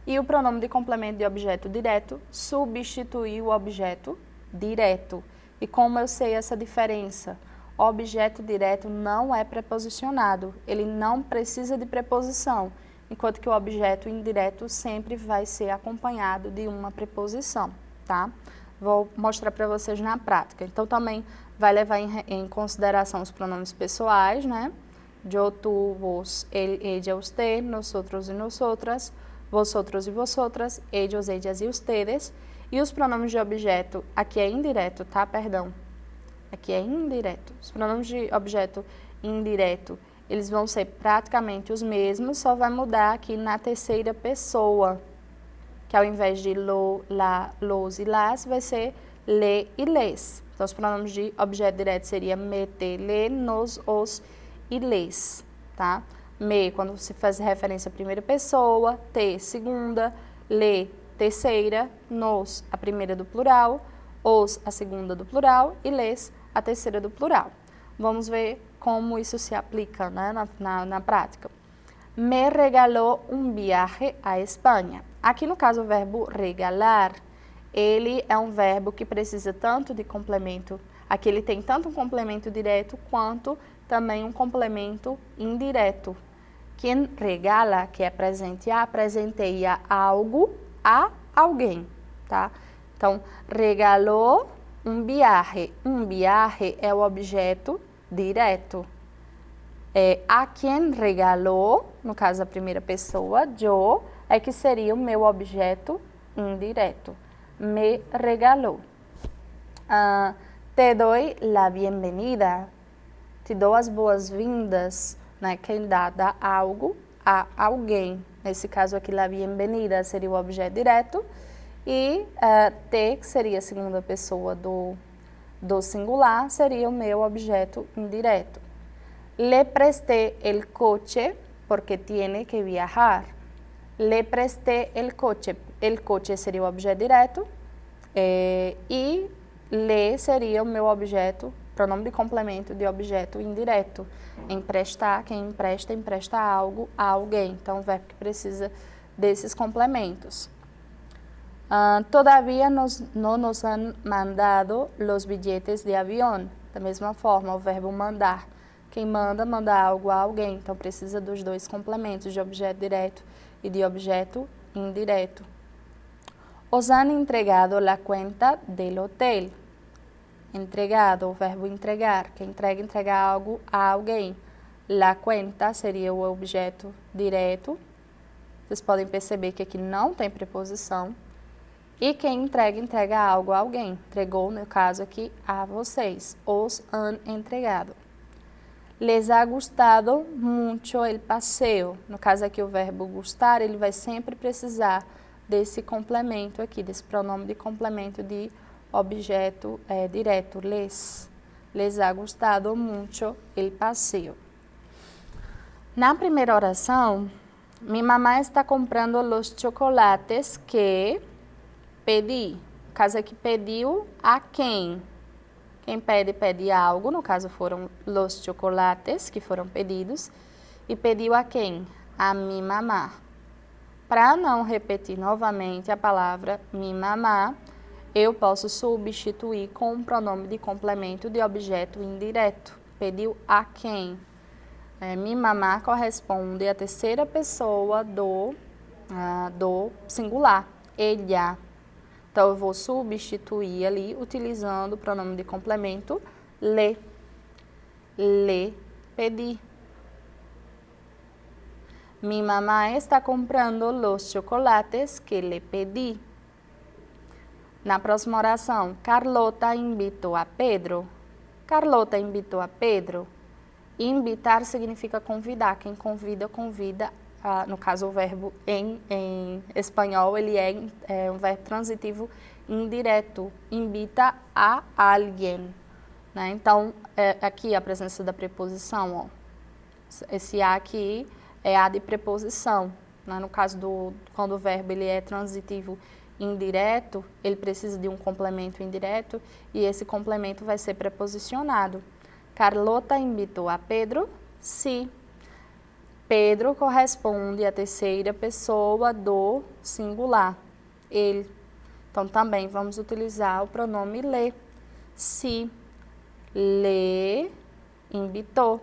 e o pronome de complemento de objeto direto substitui o objeto direto. E como eu sei essa diferença? O objeto direto não é preposicionado, ele não precisa de preposição, enquanto que o objeto indireto sempre vai ser acompanhado de uma preposição, tá? Vou mostrar para vocês na prática. Então, também vai levar em consideração os pronomes pessoais, né? Yo, tú, vos, él, ella, usted, nosotros e nosotras. vosotros e vosotras, ellos, ellas e ustedes. E os pronomes de objeto, aqui é indireto, tá? Perdão. Aqui é indireto. Os pronomes de objeto indireto, eles vão ser praticamente os mesmos, só vai mudar aqui na terceira pessoa, que ao invés de lo, la, los e las, vai ser le e les. Então, os pronomes de objeto direto seria me, te, le, nos, os e les, tá? Me, quando se faz referência à primeira pessoa, te, segunda, le, terceira, nos, a primeira do plural, os, a segunda do plural e les, a terceira do plural. Vamos ver como isso se aplica, né, na prática. Me regalou um viaje à Espanha. Aqui no caso o verbo regalar, ele é um verbo que precisa tanto de complemento, aqui ele tem tanto um complemento direto quanto também um complemento indireto. Quem regala, que é presentear, presenteia algo a alguém, tá? Então, regalou um viaje. Um viaje é o objeto direto. A quem regalou, no caso a primeira pessoa, yo, é que seria o meu objeto indireto. Me regalou. Te doy la bienvenida. Te dou as boas-vindas, né? Quem dá algo a alguém. Nesse caso aqui, la bienvenida seria o objeto direto. E te, que seria a segunda pessoa do singular, seria o meu objeto indireto. Le presté el coche porque tiene que viajar. Le presté el coche seria o objeto direto e le seria o meu objeto, pronome de complemento de objeto indireto. Emprestar, quem empresta, empresta algo a alguém. Então, o verbo que precisa desses complementos. Todavía no nos han mandado los billetes de avión. Da mesma forma, o verbo mandar. Quem manda, manda algo a alguém. Então, precisa dos dois complementos de objeto direto e de objeto indireto. Os han entregado la cuenta del hotel. Entregado, o verbo entregar. Quem entrega, entrega algo a alguém. La cuenta seria o objeto direto. Vocês podem perceber que aqui não tem preposição. E quem entrega, entrega algo a alguém. Entregou, no caso aqui, a vocês. Os han entregado. Les ha gustado mucho el paseo. No caso aqui, o verbo gustar, ele vai sempre precisar desse complemento aqui, desse pronome de complemento de objeto direto. Les ha gustado mucho el paseo. Na primeira oração, mi mamá está comprando los chocolates que pedi. No caso aqui, pediu a quem? Quem pede, pede algo. No caso, foram los chocolates que foram pedidos. E pediu a quem? A mi mamá. Para não repetir novamente a palavra mi mamá, eu posso substituir com um pronome de complemento de objeto indireto. Pediu a quem? Mi mamá corresponde à terceira pessoa do singular. Ella. Então, eu vou substituir ali, utilizando o pronome de complemento, le. Le pedi. Mi mamá está comprando los chocolates que le pedí. Na próxima oração, Carlota invitou a Pedro. Carlota invitou a Pedro. Invitar significa convidar. Quem convida, convida. No caso, o verbo em espanhol, ele é um verbo transitivo indireto. Invita a alguém. Né? Então, aqui a presença da preposição. Ó. Esse a aqui é a de preposição. Né? No caso, quando o verbo ele é transitivo indireto, ele precisa de um complemento indireto e esse complemento vai ser preposicionado. Carlota invitou a Pedro, sim. Pedro corresponde à terceira pessoa do singular, ele. Então, também vamos utilizar o pronome le. Si, le invitou.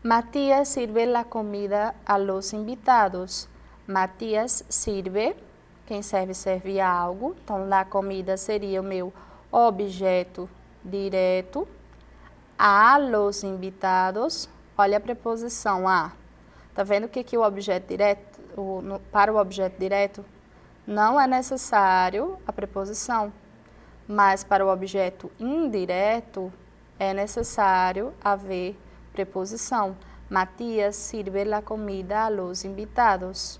Matías sirve la comida a los invitados. Matías sirve, quem serve, serve algo. Então, la comida seria o meu objeto direto. A los invitados. Olha a preposição a. Tá vendo que aqui o objeto direto, para o objeto direto, não é necessário a preposição, mas para o objeto indireto é necessário haver preposição. Matías sirve la comida a los invitados.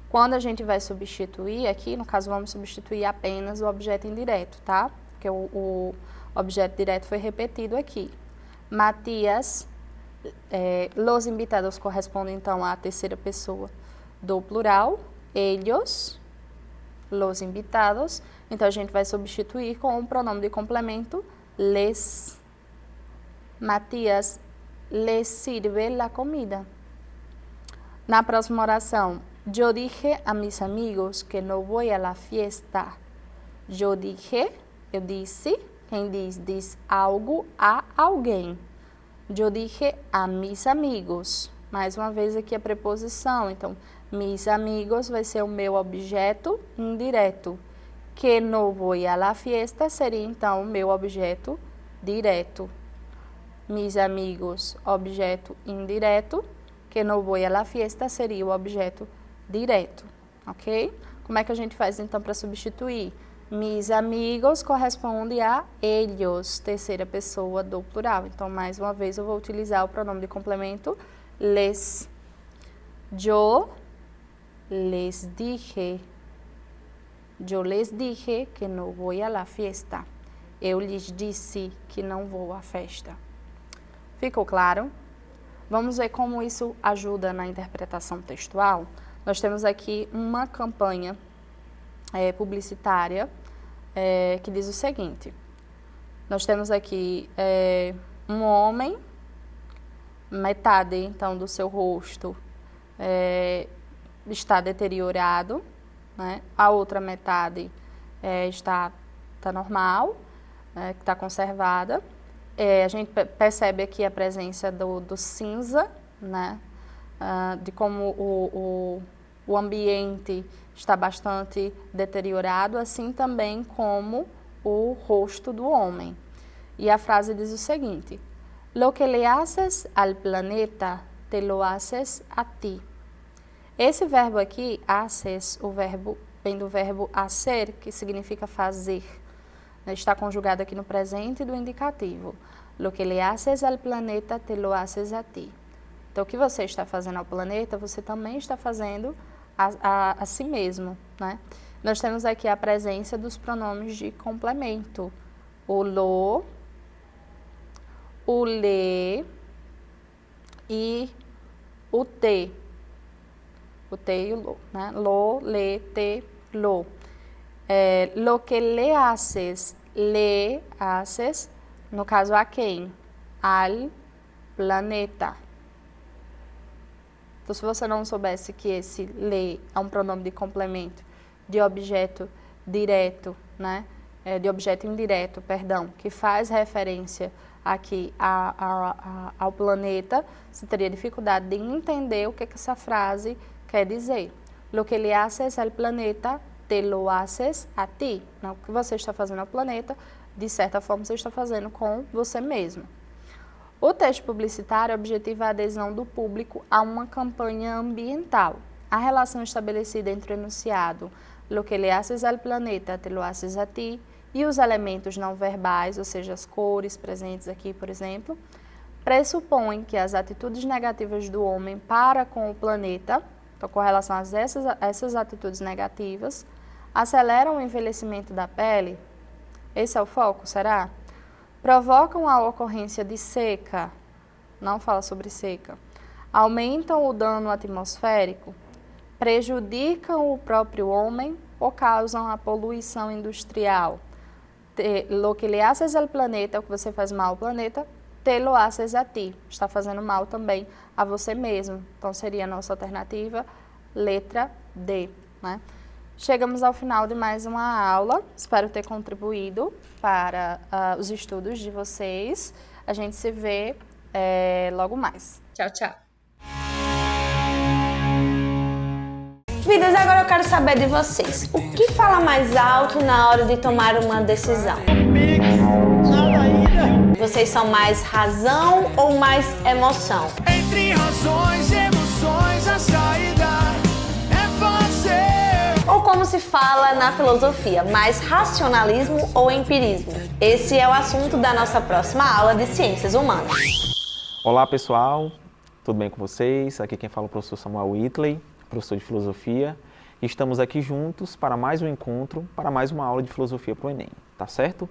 Quando a gente vai substituir aqui, no caso vamos substituir apenas o objeto indireto, tá? Porque o objeto direto foi repetido aqui. Matías, los invitados corresponde então à terceira pessoa do plural, ellos, los invitados. Então a gente vai substituir com o pronome de complemento les. Matías les sirve la comida. Na próxima oração, yo dije a mis amigos que no voy a la fiesta. Yo dije, eu disse, quem diz algo a alguém. Eu dije a mis amigos. Mais uma vez aqui a preposição. Então, mis amigos vai ser o meu objeto indireto. Que no voy a la fiesta seria então o meu objeto direto. Mis amigos, objeto indireto. Que no voy a la fiesta seria o objeto direto. Ok? Como é que a gente faz então para substituir? Mis amigos corresponde a ellos, terceira pessoa do plural. Então, mais uma vez, eu vou utilizar o pronome de complemento les. Yo les dije. Yo les dije que no voy a la fiesta. Eu lhes disse que não vou à festa. Ficou claro? Vamos ver como isso ajuda na interpretação textual. Nós temos aqui uma campanha publicitária que diz o seguinte: nós temos aqui um homem, metade então do seu rosto está deteriorado, né? A outra metade está normal, que está conservada. A gente percebe aqui a presença do cinza, né? De como o ambiente está bastante deteriorado, assim também como o rosto do homem. E a frase diz o seguinte: lo que le haces al planeta, te lo haces a ti. Esse verbo aqui, haces, o verbo vem do verbo hacer, que significa fazer. Está conjugado aqui no presente do indicativo. Lo que le haces al planeta, te lo haces a ti. Então, o que você está fazendo ao planeta, você também está fazendo a si mesmo, né? Nós temos aqui a presença dos pronomes de complemento. O lo, o le e o te. O te e o lo, né? Lo, le, te, lo. Lo que le haces, no caso a quem? Al planeta. Então, se você não soubesse que esse le é um pronome de complemento de objeto direto, né? De objeto indireto, perdão, que faz referência aqui ao planeta, você teria dificuldade de entender o que essa frase quer dizer. Lo que le haces al planeta, te lo haces a ti. O que você está fazendo ao planeta, de certa forma, você está fazendo com você mesmo. O texto publicitário objetiva a adesão do público a uma campanha ambiental. A relação estabelecida entre o enunciado lo que le haces al planeta, te lo haces a ti, e os elementos não verbais, ou seja, as cores presentes aqui, por exemplo, pressupõem que as atitudes negativas do homem para com o planeta, então, com relação a essas atitudes negativas, aceleram o envelhecimento da pele. Esse é o foco, será? Provocam a ocorrência de seca, não fala sobre seca, aumentam o dano atmosférico, prejudicam o próprio homem ou causam a poluição industrial. Lo que le haces al planeta, o que você faz mal ao planeta, te lo haces a ti, está fazendo mal também a você mesmo. Então, seria a nossa alternativa, letra D, né? Chegamos ao final de mais uma aula, espero ter contribuído para os estudos de vocês. A gente se vê logo mais. Tchau, tchau. Vidas, agora eu quero saber de vocês. O que fala mais alto na hora de tomar uma decisão? Vocês são mais razão ou mais emoção? Entre razões e emoções, a saída é se fala na filosofia, mais racionalismo ou empirismo? Esse é o assunto da nossa próxima aula de Ciências Humanas. Olá pessoal, tudo bem com vocês? Aqui quem fala é o professor Samuel Whitley, professor de filosofia. E estamos aqui juntos para mais um encontro, para mais uma aula de filosofia para o Enem, tá certo?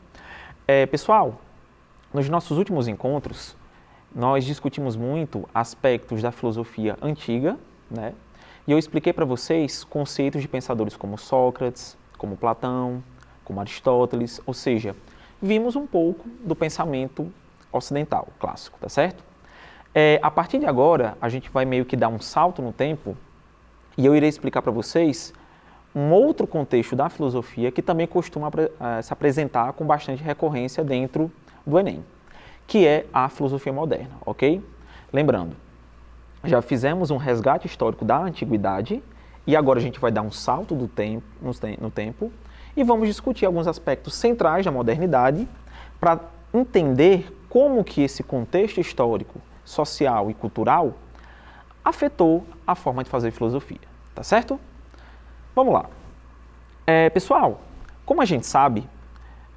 Pessoal, nos nossos últimos encontros, nós discutimos muito aspectos da filosofia antiga, né? E eu expliquei para vocês conceitos de pensadores como Sócrates, como Platão, como Aristóteles, ou seja, vimos um pouco do pensamento ocidental, clássico, tá certo? A partir de agora, a gente vai meio que dar um salto no tempo e eu irei explicar para vocês um outro contexto da filosofia que também costuma se apresentar com bastante recorrência dentro do Enem, que é a filosofia moderna, ok? Lembrando, já fizemos um resgate histórico da antiguidade e agora a gente vai dar um salto no tempo e vamos discutir alguns aspectos centrais da modernidade para entender como que esse contexto histórico, social e cultural afetou a forma de fazer filosofia, tá certo? Vamos lá. Pessoal, como a gente sabe,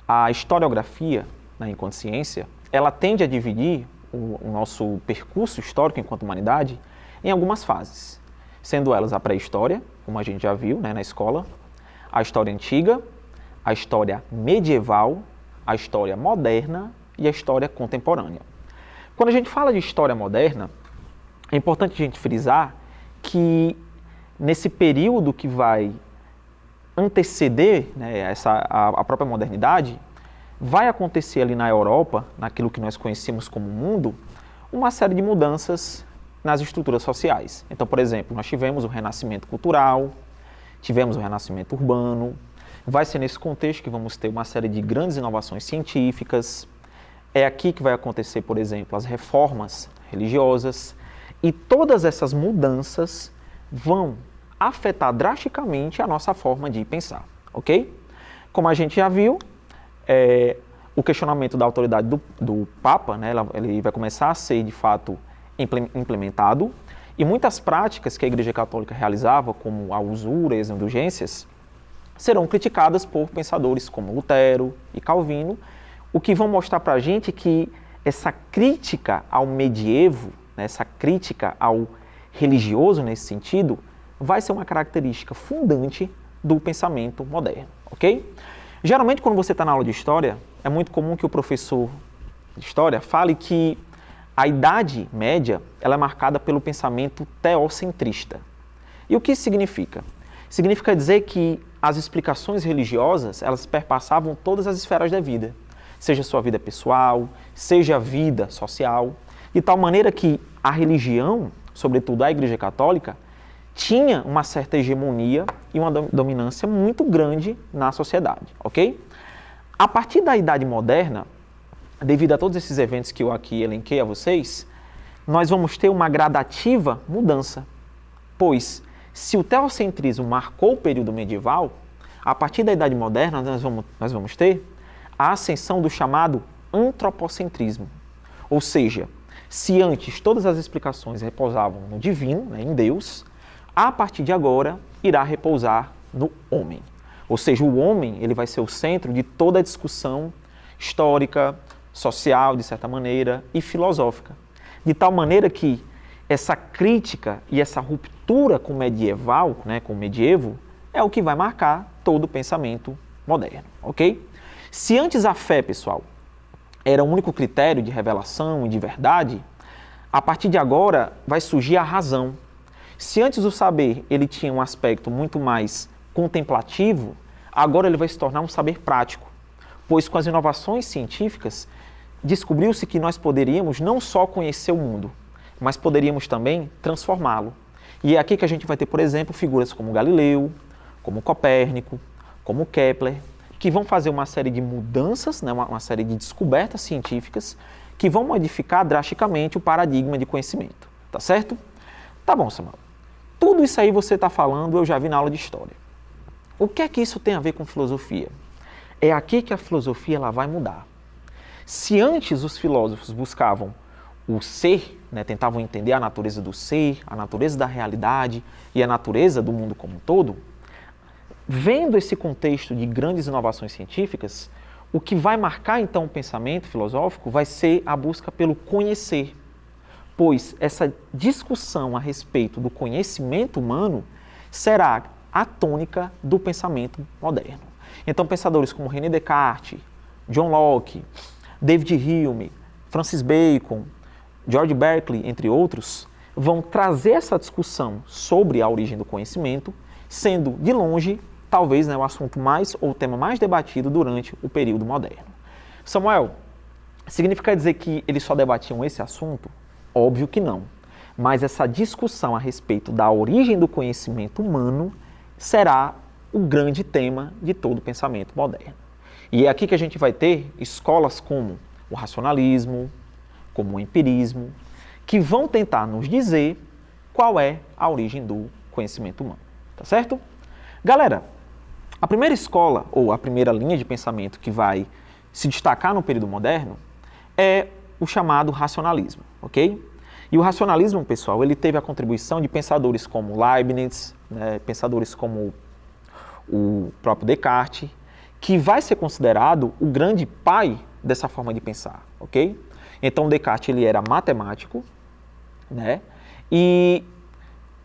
a historiografia, né, enquanto ciência, ela tende a dividir o nosso percurso histórico enquanto humanidade em algumas fases, sendo elas a pré-história, como a gente já viu, né, na escola, a história antiga, a história medieval, a história moderna e a história contemporânea. Quando a gente fala de história moderna, é importante a gente frisar que nesse período que vai anteceder, né, a própria modernidade, vai acontecer ali na Europa, naquilo que nós conhecemos como mundo, uma série de mudanças nas estruturas sociais. Então, por exemplo, nós tivemos o renascimento cultural, tivemos o renascimento urbano, vai ser nesse contexto que vamos ter uma série de grandes inovações científicas, é aqui que vai acontecer, por exemplo, as reformas religiosas, e todas essas mudanças vão afetar drasticamente a nossa forma de pensar, ok? Como a gente já viu, o questionamento da autoridade do Papa, né, ele vai começar a ser, de fato, implementado, e muitas práticas que a Igreja Católica realizava, como a usura e as indulgências, serão criticadas por pensadores como Lutero e Calvino, o que vão mostrar para a gente que essa crítica ao medievo, né, essa crítica ao religioso nesse sentido, vai ser uma característica fundante do pensamento moderno, ok? Geralmente, quando você está na aula de História, é muito comum que o professor de História fale que a Idade Média ela é marcada pelo pensamento teocentrista. E o que isso significa? Significa dizer que as explicações religiosas elas perpassavam todas as esferas da vida, seja a sua vida pessoal, seja a vida social, de tal maneira que a religião, sobretudo a Igreja Católica, tinha uma certa hegemonia e uma dominância muito grande na sociedade, ok? A partir da Idade Moderna, devido a todos esses eventos que eu aqui elenquei a vocês, nós vamos ter uma gradativa mudança, pois se o teocentrismo marcou o período medieval, a partir da Idade Moderna nós vamos ter a ascensão do chamado antropocentrismo, ou seja, se antes todas as explicações repousavam no divino, né, em Deus, a partir de agora, irá repousar no homem. Ou seja, o homem ele vai ser o centro de toda a discussão histórica, social, de certa maneira, e filosófica. De tal maneira que essa crítica e essa ruptura com o medieval, né, com o medievo, é o que vai marcar todo o pensamento moderno, ok? Se antes a fé, pessoal, era o único critério de revelação e de verdade, a partir de agora vai surgir a razão. Se antes o saber ele tinha um aspecto muito mais contemplativo, agora ele vai se tornar um saber prático, pois com as inovações científicas descobriu-se que nós poderíamos não só conhecer o mundo, mas poderíamos também transformá-lo. E é aqui que a gente vai ter, por exemplo, figuras como Galileu, como Copérnico, como Kepler, que vão fazer uma série de mudanças, né, uma série de descobertas científicas que vão modificar drasticamente o paradigma de conhecimento, tá certo? Tá bom, Samuel. Tudo isso aí você está falando, eu já vi na aula de História. O que é que isso tem a ver com filosofia? É aqui que a filosofia ela vai mudar. Se antes os filósofos buscavam o ser, né, tentavam entender a natureza do ser, a natureza da realidade e a natureza do mundo como um todo, vendo esse contexto de grandes inovações científicas, o que vai marcar então o pensamento filosófico vai ser a busca pelo conhecer, pois essa discussão a respeito do conhecimento humano será a tônica do pensamento moderno. Então, pensadores como René Descartes, John Locke, David Hume, Francis Bacon, George Berkeley, entre outros, vão trazer essa discussão sobre a origem do conhecimento, sendo, de longe, talvez o assunto mais ou o tema mais debatido durante o período moderno. Samuel, significa dizer que eles só debatiam esse assunto? Óbvio que não. Mas essa discussão a respeito da origem do conhecimento humano será o grande tema de todo o pensamento moderno. E é aqui que a gente vai ter escolas como o racionalismo, como o empirismo, que vão tentar nos dizer qual é a origem do conhecimento humano. Tá certo? Galera, a primeira escola, ou a primeira linha de pensamento que vai se destacar no período moderno é o chamado racionalismo, ok? E o racionalismo, pessoal, ele teve a contribuição de pensadores como Leibniz, pensadores como o próprio Descartes, que vai ser considerado o grande pai dessa forma de pensar, ok? Então, Descartes, ele era matemático, e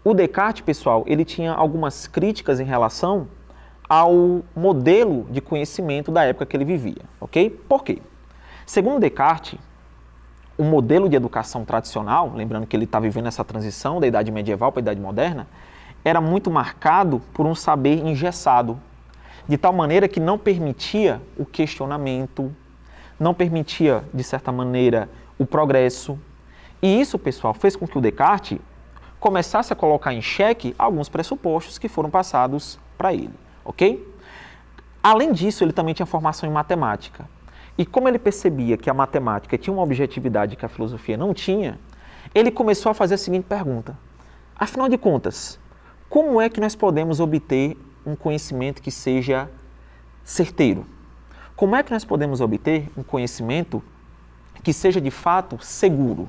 o Descartes, pessoal, ele tinha algumas críticas em relação ao modelo de conhecimento da época que ele vivia, ok? Por quê? Segundo Descartes, o modelo de educação tradicional, lembrando que ele está vivendo essa transição da idade medieval para a idade moderna, era muito marcado por um saber engessado, de tal maneira que não permitia o questionamento, não permitia, de certa maneira, o progresso. E isso, pessoal, fez com que o Descartes começasse a colocar em xeque alguns pressupostos que foram passados para ele, ok? Além disso, ele também tinha formação em matemática. E como ele percebia que a matemática tinha uma objetividade que a filosofia não tinha, ele começou a fazer a seguinte pergunta: afinal de contas, como é que nós podemos obter um conhecimento que seja certeiro? Como é que nós podemos obter um conhecimento que seja de fato seguro?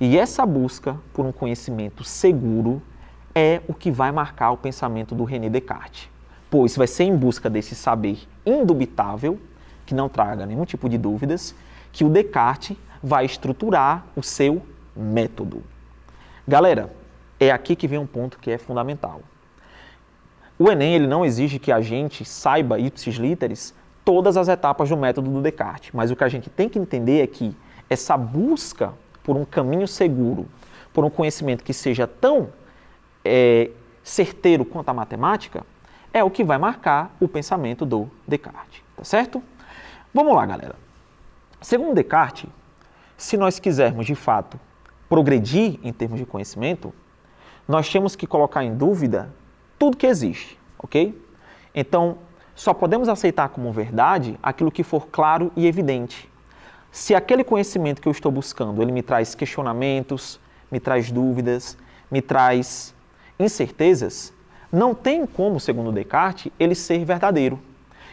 E essa busca por um conhecimento seguro é o que vai marcar o pensamento do René Descartes, pois vai ser em busca desse saber indubitável, que não traga nenhum tipo de dúvidas, que o Descartes vai estruturar o seu método. Galera, é aqui que vem um ponto que é fundamental. O Enem ele não exige que a gente saiba ipsis literis todas as etapas do método do Descartes, mas o que a gente tem que entender é que essa busca por um caminho seguro, por um conhecimento que seja tão certeiro quanto a matemática, é o que vai marcar o pensamento do Descartes, tá certo? Vamos lá, galera. Segundo Descartes, se nós quisermos, de fato, progredir em termos de conhecimento, nós temos que colocar em dúvida tudo que existe, ok? Então, só podemos aceitar como verdade aquilo que for claro e evidente. Se aquele conhecimento que eu estou buscando, ele me traz questionamentos, me traz dúvidas, me traz incertezas, não tem como, segundo Descartes, ele ser verdadeiro.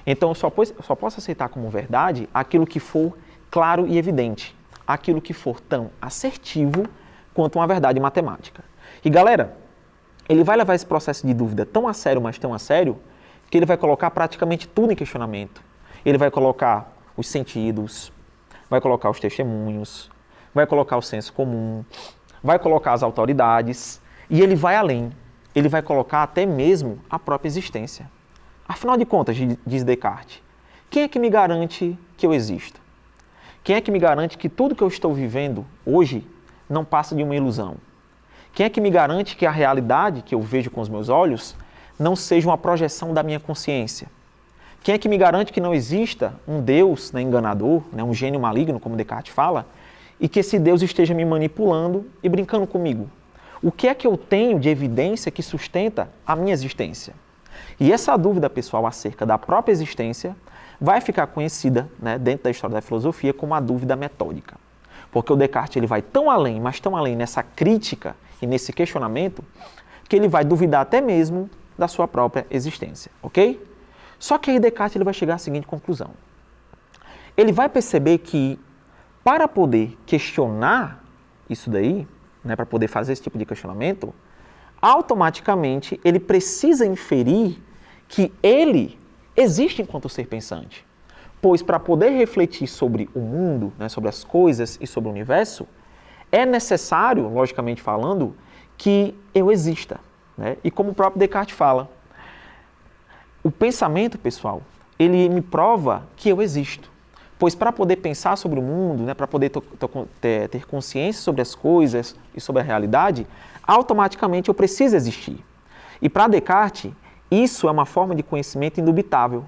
Então, eu só posso aceitar como verdade aquilo que for claro e evidente, aquilo que for tão assertivo quanto uma verdade matemática. E, galera, ele vai levar esse processo de dúvida tão a sério, mas tão a sério, que ele vai colocar praticamente tudo em questionamento. Ele vai colocar os sentidos, vai colocar os testemunhos, vai colocar o senso comum, vai colocar as autoridades, e ele vai além. Ele vai colocar até mesmo a própria existência. Afinal de contas, diz Descartes, quem é que me garante que eu existo? Quem é que me garante que tudo que eu estou vivendo hoje não passa de uma ilusão? Quem é que me garante que a realidade que eu vejo com os meus olhos não seja uma projeção da minha consciência? Quem é que me garante que não exista um Deus enganador, um gênio maligno, como Descartes fala, e que esse Deus esteja me manipulando e brincando comigo? O que é que eu tenho de evidência que sustenta a minha existência? E essa dúvida, pessoal, acerca da própria existência vai ficar conhecida dentro da história da filosofia como a dúvida metódica. Porque o Descartes ele vai tão além, mas tão além nessa crítica e nesse questionamento, que ele vai duvidar até mesmo da sua própria existência, ok? Só que aí Descartes ele vai chegar à seguinte conclusão. Ele vai perceber que para poder questionar isso daí, para poder fazer esse tipo de questionamento, automaticamente ele precisa inferir que ele existe enquanto ser pensante. Pois para poder refletir sobre o mundo, né, sobre as coisas e sobre o universo, é necessário, logicamente falando, que eu exista. Né? E como o próprio Descartes fala, o pensamento, pessoal, ele me prova que eu existo. Pois para poder pensar sobre o mundo, né, para poder ter consciência sobre as coisas e sobre a realidade, automaticamente eu preciso existir. E para Descartes, isso é uma forma de conhecimento indubitável.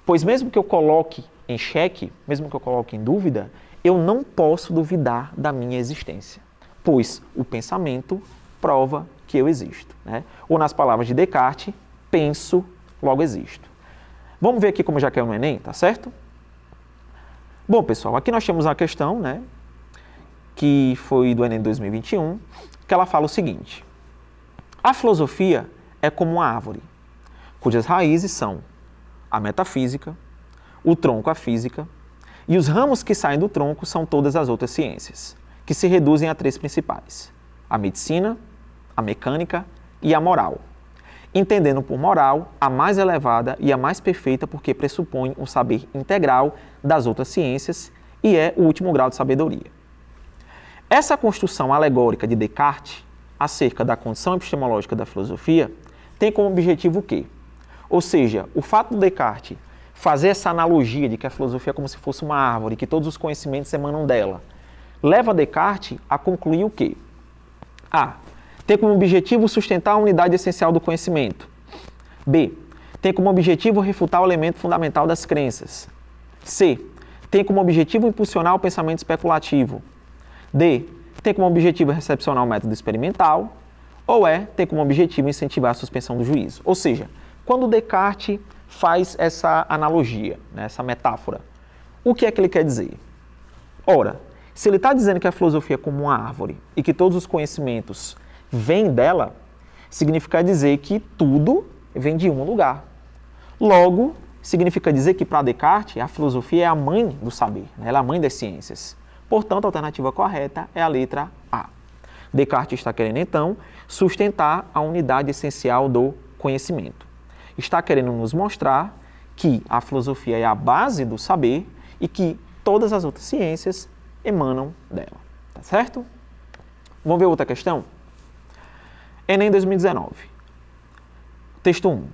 Pois mesmo que eu coloque em xeque, mesmo que eu coloque em dúvida, eu não posso duvidar da minha existência. Pois o pensamento prova que eu existo. Né? Ou nas palavras de Descartes, penso, logo existo. Vamos ver aqui como já caiu no Enem, tá certo? Bom, pessoal, aqui nós temos uma questão, né, que foi do Enem 2021, que ela fala o seguinte: a filosofia é como uma árvore, cujas raízes são a metafísica, o tronco a física, e os ramos que saem do tronco são todas as outras ciências, que se reduzem a 3 principais: a medicina, a mecânica e a moral. Entendendo por moral a mais elevada e a mais perfeita porque pressupõe um saber integral das outras ciências e é o último grau de sabedoria. Essa construção alegórica de Descartes acerca da condição epistemológica da filosofia tem como objetivo o quê? Ou seja, o fato de Descartes fazer essa analogia de que a filosofia é como se fosse uma árvore, que todos os conhecimentos emanam dela, leva Descartes a concluir o quê? A. Tem como objetivo sustentar a unidade essencial do conhecimento. B. Tem como objetivo refutar o elemento fundamental das crenças. C. Tem como objetivo impulsionar o pensamento especulativo. D. Tem como objetivo recepcionar o método experimental. Ou E. Tem como objetivo incentivar a suspensão do juízo. Ou seja, quando Descartes faz essa analogia, né, essa metáfora, o que é que ele quer dizer? Ora, se ele está dizendo que a filosofia é como uma árvore e que todos os conhecimentos vêm dela, significa dizer que tudo vem de um lugar. Logo, significa dizer que para Descartes a filosofia é a mãe do saber, né? Ela é a mãe das ciências. Portanto, a alternativa correta é a letra A. Descartes está querendo, então, sustentar a unidade essencial do conhecimento. Está querendo nos mostrar que a filosofia é a base do saber e que todas as outras ciências emanam dela. Tá certo? Vamos ver outra questão? Enem 2019. Texto 1.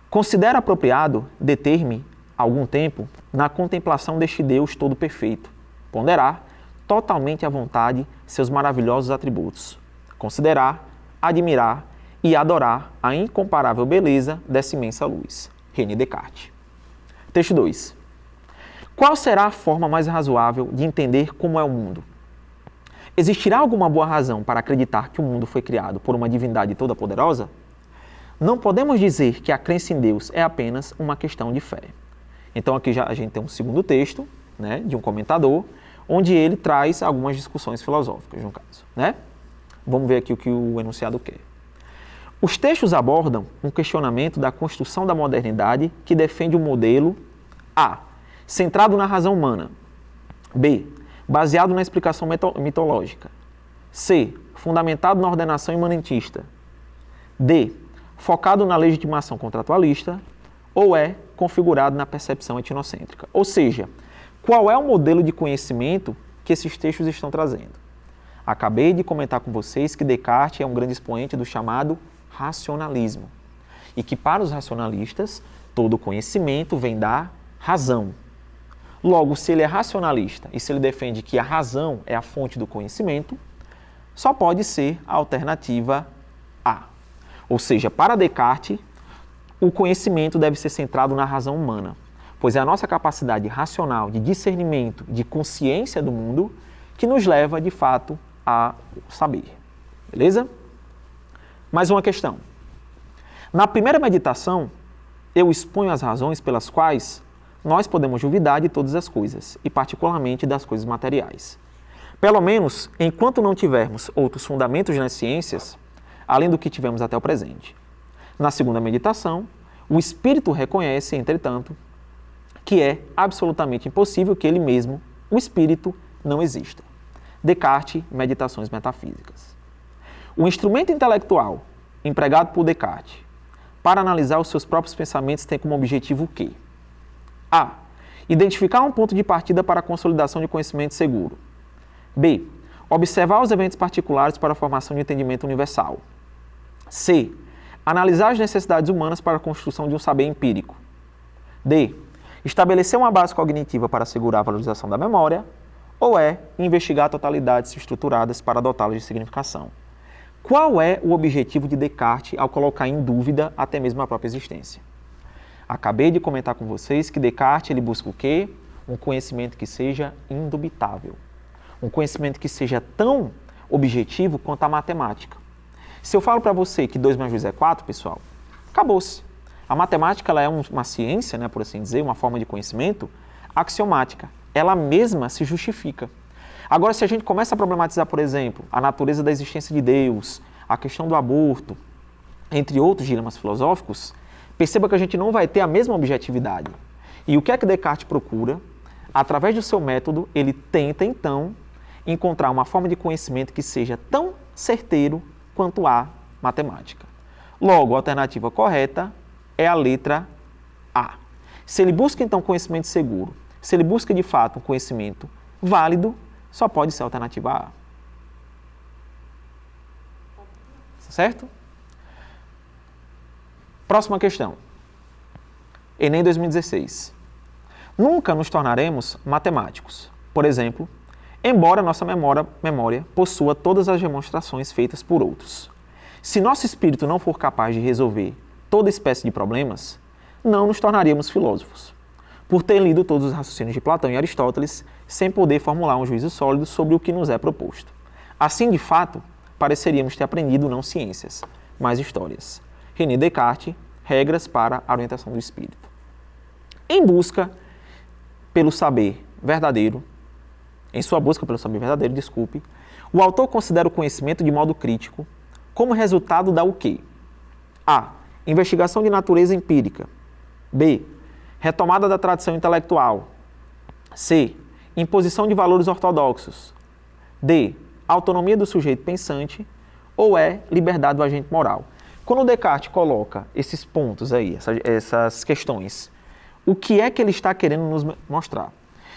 Considero apropriado deter-me algum tempo na contemplação deste Deus todo perfeito, ponderar totalmente à vontade seus maravilhosos atributos, considerar, admirar e adorar a incomparável beleza dessa imensa luz. René Descartes. Texto 2. Qual será a forma mais razoável de entender como é o mundo? Existirá alguma boa razão para acreditar que o mundo foi criado por uma divindade toda-poderosa? Não podemos dizer que a crença em Deus é apenas uma questão de fé. Então aqui já a gente tem um segundo texto, né, de um comentador, onde ele traz algumas discussões filosóficas, no caso. Né? Vamos ver aqui o que o enunciado quer. Os textos abordam um questionamento da construção da modernidade que defende um modelo A. Centrado na razão humana. B. Baseado na explicação mitológica. C. Fundamentado na ordenação imanentista. D. Focado na legitimação contratualista. Ou E. Configurado na percepção etnocêntrica. Ou seja, qual é o modelo de conhecimento que esses textos estão trazendo? Acabei de comentar com vocês que Descartes é um grande expoente do chamado racionalismo. E que para os racionalistas, todo conhecimento vem da razão. Logo, se ele é racionalista e se ele defende que a razão é a fonte do conhecimento, só pode ser a alternativa A. Ou seja, para Descartes, o conhecimento deve ser centrado na razão humana, pois é a nossa capacidade racional de discernimento, de consciência do mundo, que nos leva, de fato, a saber. Beleza? Mais uma questão. Na primeira meditação, eu exponho as razões pelas quais nós podemos duvidar de todas as coisas, e particularmente das coisas materiais. Pelo menos, enquanto não tivermos outros fundamentos nas ciências, além do que tivemos até o presente. Na segunda meditação, o espírito reconhece, entretanto, que é absolutamente impossível que ele mesmo, o espírito, não exista. Descartes, Meditações Metafísicas. O instrumento intelectual empregado por Descartes para analisar os seus próprios pensamentos, tem como objetivo o quê? A. Identificar um ponto de partida para a consolidação de conhecimento seguro. B. Observar os eventos particulares para a formação de entendimento universal. C. Analisar as necessidades humanas para a construção de um saber empírico. D. Estabelecer uma base cognitiva para assegurar a valorização da memória. Ou E. Investigar totalidades estruturadas para dotá-las de significação. Qual é o objetivo de Descartes ao colocar em dúvida até mesmo a própria existência? Acabei de comentar com vocês que Descartes ele busca o quê? Um conhecimento que seja indubitável. Um conhecimento que seja tão objetivo quanto a matemática. Se eu falo para você que 2 mais 2 é 4, pessoal, acabou-se. A matemática ela é uma ciência, né, por assim dizer, uma forma de conhecimento axiomática. Ela mesma se justifica. Agora, se a gente começa a problematizar, por exemplo, a natureza da existência de Deus, a questão do aborto, entre outros dilemas filosóficos, perceba que a gente não vai ter a mesma objetividade. E o que é que Descartes procura? Através do seu método, ele tenta, então, encontrar uma forma de conhecimento que seja tão certeiro quanto a matemática. Logo, a alternativa correta é a letra A. Se ele busca, então, conhecimento seguro, se ele busca, de fato, um conhecimento válido, só pode ser a alternativa A. Certo? Próxima questão. Enem 2016. Nunca nos tornaremos matemáticos. Por exemplo, embora nossa memória possua todas as demonstrações feitas por outros. Se nosso espírito não for capaz de resolver toda espécie de problemas, não nos tornaríamos filósofos, por ter lido todos os raciocínios de Platão e Aristóteles, sem poder formular um juízo sólido sobre o que nos é proposto. Assim, de fato, pareceríamos ter aprendido não ciências, mas histórias. René Descartes, Regras para a Orientação do Espírito. Em sua busca pelo saber verdadeiro, o autor considera o conhecimento de modo crítico como resultado da o quê? A. Investigação de natureza empírica. B. Retomada da tradição intelectual. C. Imposição de valores ortodoxos. D. Autonomia do sujeito pensante. Ou E. Liberdade do agente moral. Quando Descartes coloca esses pontos aí, essas questões, o que é que ele está querendo nos mostrar?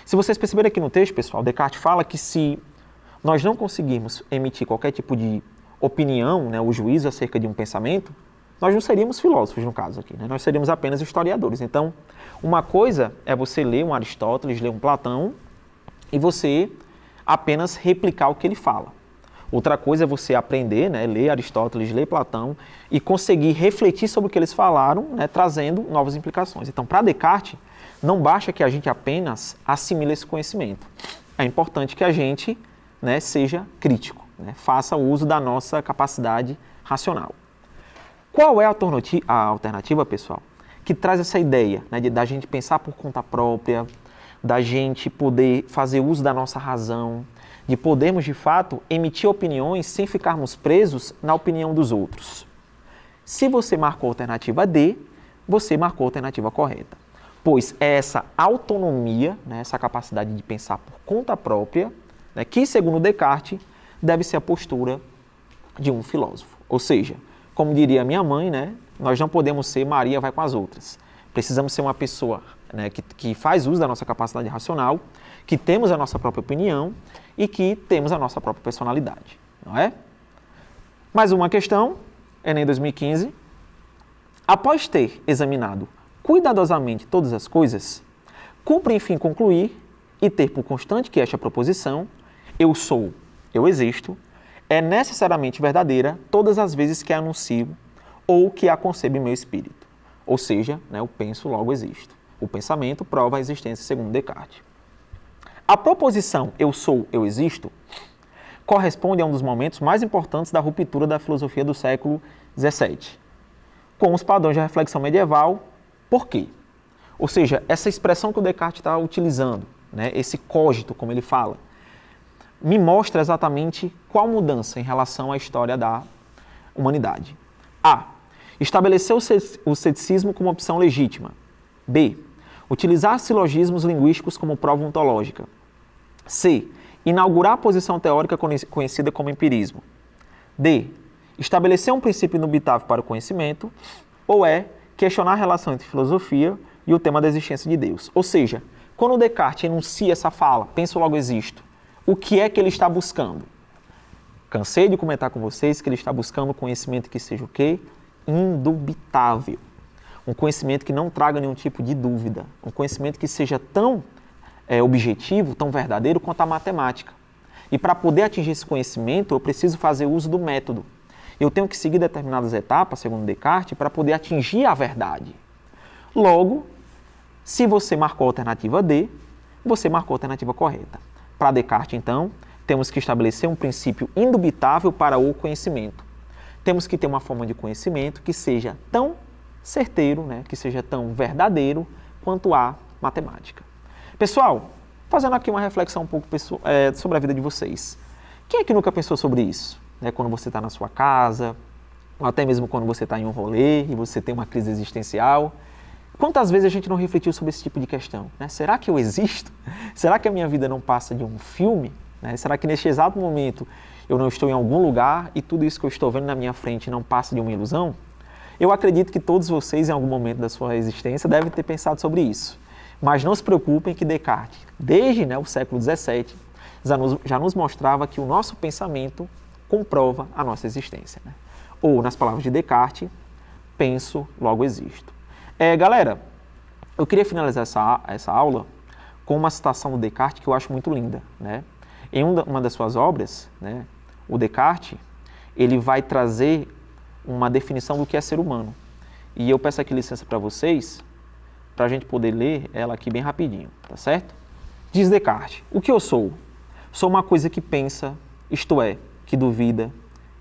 Se vocês perceberem aqui no texto, pessoal, Descartes fala que se nós não conseguirmos emitir qualquer tipo de opinião, né, o juízo acerca de um pensamento, nós não seríamos filósofos, no caso aqui, né? Nós seríamos apenas historiadores. Então, uma coisa é você ler um Aristóteles, ler um Platão, e você apenas replicar o que ele fala. Outra coisa é você aprender, né, ler Aristóteles, ler Platão, e conseguir refletir sobre o que eles falaram, né, trazendo novas implicações. Então, para Descartes, não basta que a gente apenas assimile esse conhecimento. É importante que a gente, né, seja crítico, né, faça uso da nossa capacidade racional. Qual é a alternativa, pessoal, que traz essa ideia, né, da gente pensar por conta própria, da gente poder fazer uso da nossa razão, de podermos, de fato, emitir opiniões sem ficarmos presos na opinião dos outros? Se você marcou a alternativa D, você marcou a alternativa correta. Pois é essa autonomia, né, essa capacidade de pensar por conta própria, né, que, segundo Descartes, deve ser a postura de um filósofo. Ou seja, como diria minha mãe, né, nós não podemos ser Maria vai com as outras. Precisamos ser uma pessoa, né, que faz uso da nossa capacidade racional, que temos a nossa própria opinião e que temos a nossa própria personalidade, não é? Mais uma questão, Enem 2015. Após ter examinado cuidadosamente todas as coisas, cumpre enfim concluir e ter por constante que esta proposição, eu sou, eu existo, é necessariamente verdadeira todas as vezes que a anuncio ou que a concebo em meu espírito. Ou seja, né, eu penso, logo existo. O pensamento prova a existência segundo Descartes. A proposição eu sou, eu existo corresponde a um dos momentos mais importantes da ruptura da filosofia do século XVII, com os padrões da reflexão medieval. Por quê? Ou seja, essa expressão que o Descartes está utilizando, né, esse cogito, como ele fala, me mostra exatamente qual mudança em relação à história da humanidade. A. Estabelecer o ceticismo como opção legítima. B. Utilizar silogismos linguísticos como prova ontológica. C. Inaugurar a posição teórica conhecida como empirismo. D. Estabelecer um princípio indubitável para o conhecimento. ou é questionar a relação entre filosofia e o tema da existência de Deus. Ou seja, quando Descartes enuncia essa fala, penso logo existo, o que é que ele está buscando? Cansei de comentar com vocês que ele está buscando um conhecimento que seja o quê? Indubitável. Um conhecimento que não traga nenhum tipo de dúvida. Um conhecimento que seja tão objetivo, tão verdadeiro quanto a matemática. E para poder atingir esse conhecimento, eu preciso fazer uso do método. Eu tenho que seguir determinadas etapas, segundo Descartes, para poder atingir a verdade. Logo, se você marcou a alternativa D, você marcou a alternativa correta. Para Descartes, então, temos que estabelecer um princípio indubitável para o conhecimento. Temos que ter uma forma de conhecimento que seja tão certeiro, né, que seja tão verdadeiro quanto a matemática. Pessoal, fazendo aqui uma reflexão um pouco sobre a vida de vocês. Quem é que nunca pensou sobre isso? Quando você está na sua casa, ou até mesmo quando você está em um rolê e você tem uma crise existencial. Quantas vezes a gente não refletiu sobre esse tipo de questão? Será que eu existo? Será que a minha vida não passa de um filme? Será que neste exato momento eu não estou em algum lugar e tudo isso que eu estou vendo na minha frente não passa de uma ilusão? Eu acredito que todos vocês, em algum momento da sua existência, devem ter pensado sobre isso. Mas não se preocupem que Descartes, desde o século XVII, já nos mostrava que o nosso pensamento comprova a nossa existência. Ou, nas palavras de Descartes, penso, logo existo. Galera, eu queria finalizar essa aula com uma citação do Descartes que eu acho muito linda. Em uma das suas obras, o Descartes, ele vai trazer uma definição do que é ser humano. E eu peço aqui licença para vocês, para a gente poder ler ela aqui bem rapidinho, tá certo? Diz Descartes: o que eu sou? Sou uma coisa que pensa, isto é, que duvida,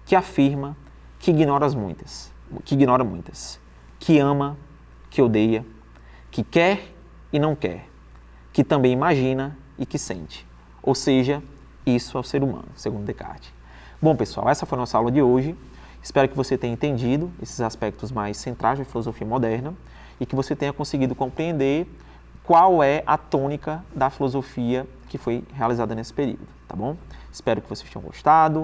que afirma, que ignora muitas, que ama, que odeia, que quer e não quer, que também imagina e que sente. Ou seja, isso é o ser humano, segundo Descartes. Bom, pessoal, essa foi a nossa aula de hoje. Espero que você tenha entendido esses aspectos mais centrais da filosofia moderna e que você tenha conseguido compreender qual é a tônica da filosofia que foi realizada nesse período, tá bom? Espero que vocês tenham gostado.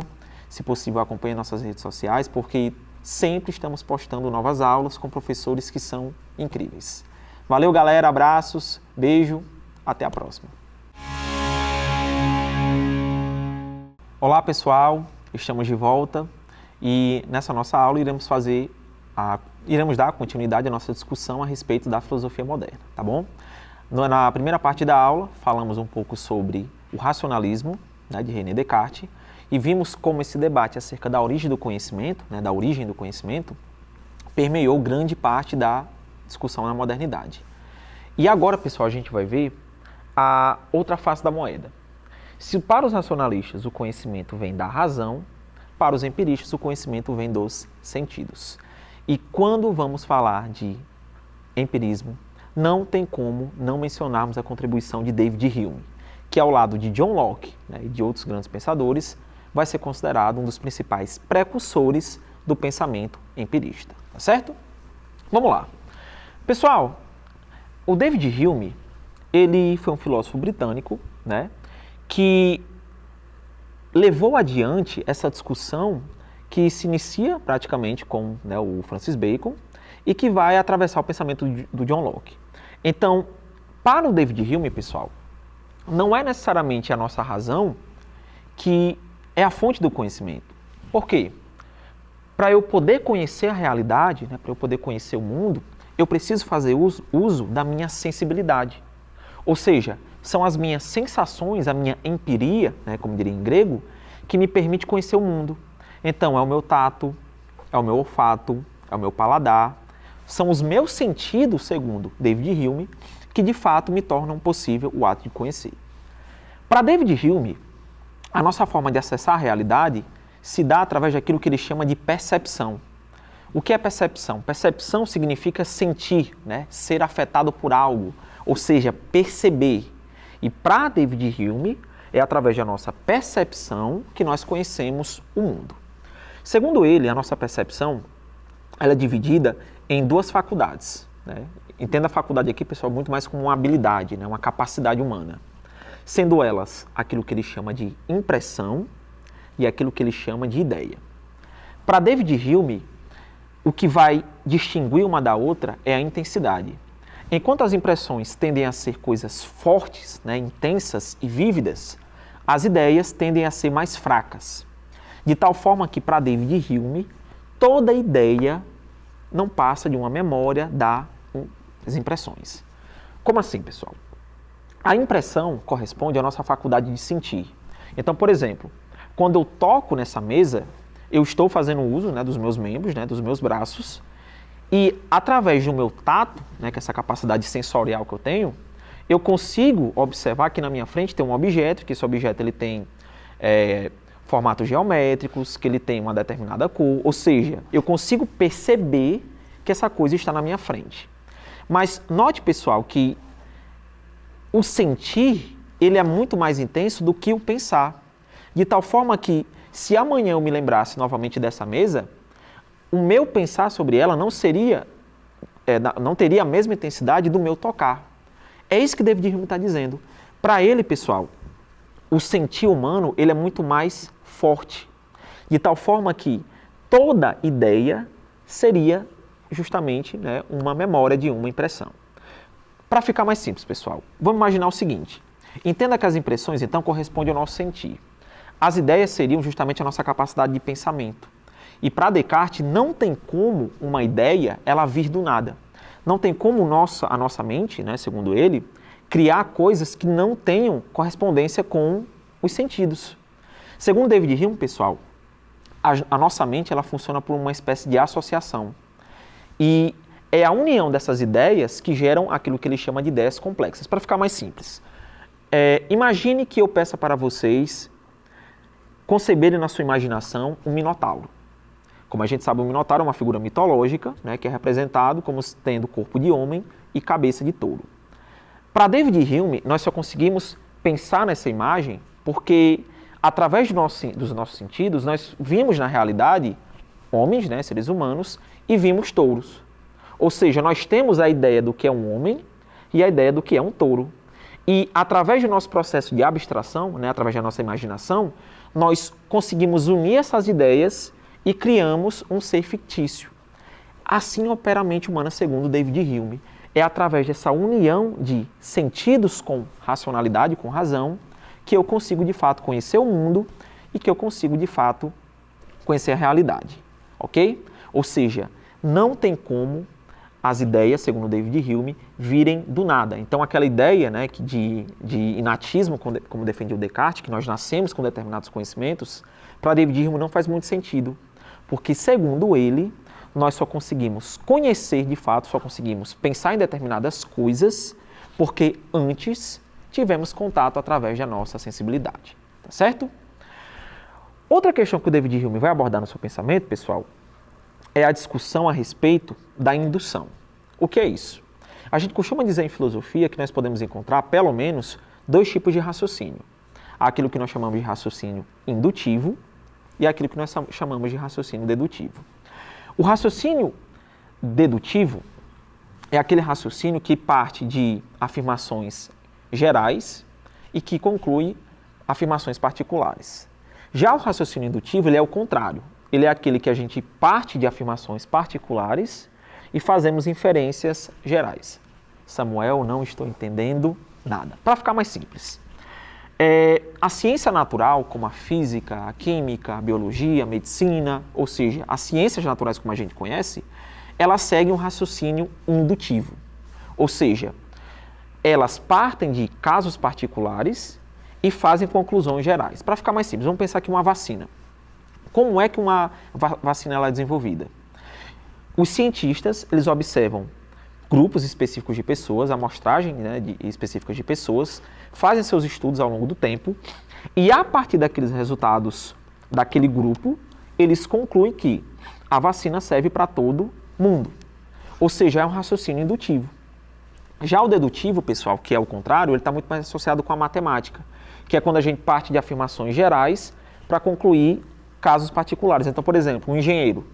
Se possível, acompanhe nossas redes sociais, porque sempre estamos postando novas aulas com professores que são incríveis. Valeu, galera. Abraços, beijo, até a próxima. Olá, pessoal. Estamos de volta e nessa nossa aula iremos dar continuidade à nossa discussão a respeito da filosofia moderna, tá bom? Na primeira parte da aula, falamos um pouco sobre o racionalismo, de René Descartes, e vimos como esse debate acerca da origem do conhecimento, permeou grande parte da discussão na modernidade. E agora, pessoal, a gente vai ver a outra face da moeda. Se para os racionalistas o conhecimento vem da razão, para os empiristas o conhecimento vem dos sentidos. E quando vamos falar de empirismo, não tem como não mencionarmos a contribuição de David Hume, que ao lado de John Locke e de outros grandes pensadores, vai ser considerado um dos principais precursores do pensamento empirista, tá certo? Vamos lá. Pessoal, o David Hume, ele foi um filósofo britânico, que levou adiante essa discussão que se inicia praticamente com o Francis Bacon e que vai atravessar o pensamento do John Locke. Então, para o David Hume, pessoal, não é necessariamente a nossa razão que é a fonte do conhecimento. Por quê? Para eu poder conhecer a realidade, para eu poder conhecer o mundo, eu preciso fazer uso da minha sensibilidade. Ou seja, são as minhas sensações, a minha empiria, como diria em grego, que me permite conhecer o mundo. Então, é o meu tato, é o meu olfato, é o meu paladar. São os meus sentidos, segundo David Hume, que de fato me tornam possível o ato de conhecer. Para David Hume, a nossa forma de acessar a realidade se dá através daquilo que ele chama de percepção. O que é percepção? Percepção significa sentir, ser afetado por algo, ou seja, perceber. E para David Hume, é através da nossa percepção que nós conhecemos o mundo. Segundo ele, a nossa percepção ela é dividida em duas faculdades. Entenda a faculdade aqui, pessoal, muito mais como uma habilidade, uma capacidade humana. Sendo elas aquilo que ele chama de impressão e aquilo que ele chama de ideia. Para David Hume, o que vai distinguir uma da outra é a intensidade. Enquanto as impressões tendem a ser coisas fortes, né, intensas e vívidas, as ideias tendem a ser mais fracas. De tal forma que, para David Hume, toda ideia não passa de uma memória das impressões. Como assim, pessoal? A impressão corresponde à nossa faculdade de sentir. Então, por exemplo, quando eu toco nessa mesa, eu estou fazendo uso, né, dos meus membros, né, dos meus braços, e através do meu tato, né, que é essa capacidade sensorial que eu tenho, eu consigo observar que na minha frente tem um objeto, que esse objeto ele tem formatos geométricos, que ele tem uma determinada cor, ou seja, eu consigo perceber que essa coisa está na minha frente. Mas note, pessoal, que o sentir, ele é muito mais intenso do que o pensar. De tal forma que, se amanhã eu me lembrasse novamente dessa mesa, o meu pensar sobre ela não teria a mesma intensidade do meu tocar. É isso que David Hume está dizendo. Para ele, pessoal, o sentir humano ele é muito mais forte. De tal forma que toda ideia seria justamente, né, uma memória de uma impressão. Para ficar mais simples, pessoal, vamos imaginar o seguinte. Entenda que as impressões, então, correspondem ao nosso sentir. As ideias seriam justamente a nossa capacidade de pensamento. E para Descartes, não tem como uma ideia ela vir do nada. Não tem como a nossa mente, né, segundo ele, criar coisas que não tenham correspondência com os sentidos. Segundo David Hume, pessoal, a nossa mente ela funciona por uma espécie de associação. E é a união dessas ideias que geram aquilo que ele chama de ideias complexas. Para ficar mais simples, imagine que eu peça para vocês conceberem na sua imaginação um minotauro. Como a gente sabe, o minotauro é uma figura mitológica, né, que é representado como tendo corpo de homem e cabeça de touro. Para David Hume, nós só conseguimos pensar nessa imagem porque, através dos nossos sentidos, nós vimos na realidade homens, né, seres humanos, e vimos touros. Ou seja, nós temos a ideia do que é um homem e a ideia do que é um touro. E, através do nosso processo de abstração, né, através da nossa imaginação, nós conseguimos unir essas ideias e criamos um ser fictício. Assim opera a mente humana, segundo David Hume. É através dessa união de sentidos com racionalidade, com razão, que eu consigo, de fato, conhecer o mundo e que eu consigo, de fato, conhecer a realidade. Ok? Ou seja, não tem como as ideias, segundo David Hume, virem do nada. Então, aquela ideia, né, de inatismo, como defendia o Descartes, que nós nascemos com determinados conhecimentos, para David Hume não faz muito sentido. Porque, segundo ele, nós só conseguimos conhecer de fato, só conseguimos pensar em determinadas coisas, porque antes tivemos contato através da nossa sensibilidade. Tá certo? Outra questão que o David Hume vai abordar no seu pensamento, pessoal, é a discussão a respeito da indução. O que é isso? A gente costuma dizer em filosofia que nós podemos encontrar, pelo menos, 2 tipos de raciocínio. Aquilo que nós chamamos de raciocínio indutivo e aquilo que nós chamamos de raciocínio dedutivo. O raciocínio dedutivo é aquele raciocínio que parte de afirmações gerais e que conclui afirmações particulares. Já o raciocínio indutivo ele é o contrário. Ele é aquele que a gente parte de afirmações particulares e fazemos inferências gerais. Samuel, não estou entendendo nada. Para ficar mais simples. A ciência natural, como a física, a química, a biologia, a medicina, ou seja, as ciências naturais como a gente conhece, elas seguem um raciocínio indutivo. Ou seja, elas partem de casos particulares e fazem conclusões gerais. Para ficar mais simples, vamos pensar aqui uma vacina. Como é que uma vacina ela é desenvolvida? Os cientistas, eles observam grupos específicos de pessoas, amostragem, né, específicas de pessoas, fazem seus estudos ao longo do tempo e, a partir daqueles resultados daquele grupo, eles concluem que a vacina serve para todo mundo. Ou seja, é um raciocínio indutivo. Já o dedutivo, pessoal, que é o contrário, ele está muito mais associado com a matemática, que é quando a gente parte de afirmações gerais para concluir casos particulares. Então, por exemplo, um engenheiro.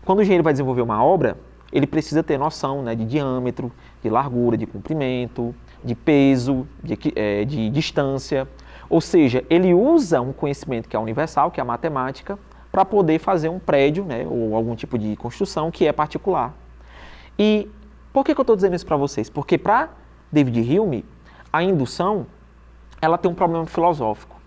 Quando o engenheiro vai desenvolver uma obra, ele precisa ter noção, né, de diâmetro, de largura, de comprimento, de peso, de distância. Ou seja, ele usa um conhecimento que é universal, que é a matemática, para poder fazer um prédio, né, ou algum tipo de construção que é particular. E por que eu estou dizendo isso para vocês? Porque para David Hume, a indução, ela tem um problema filosófico.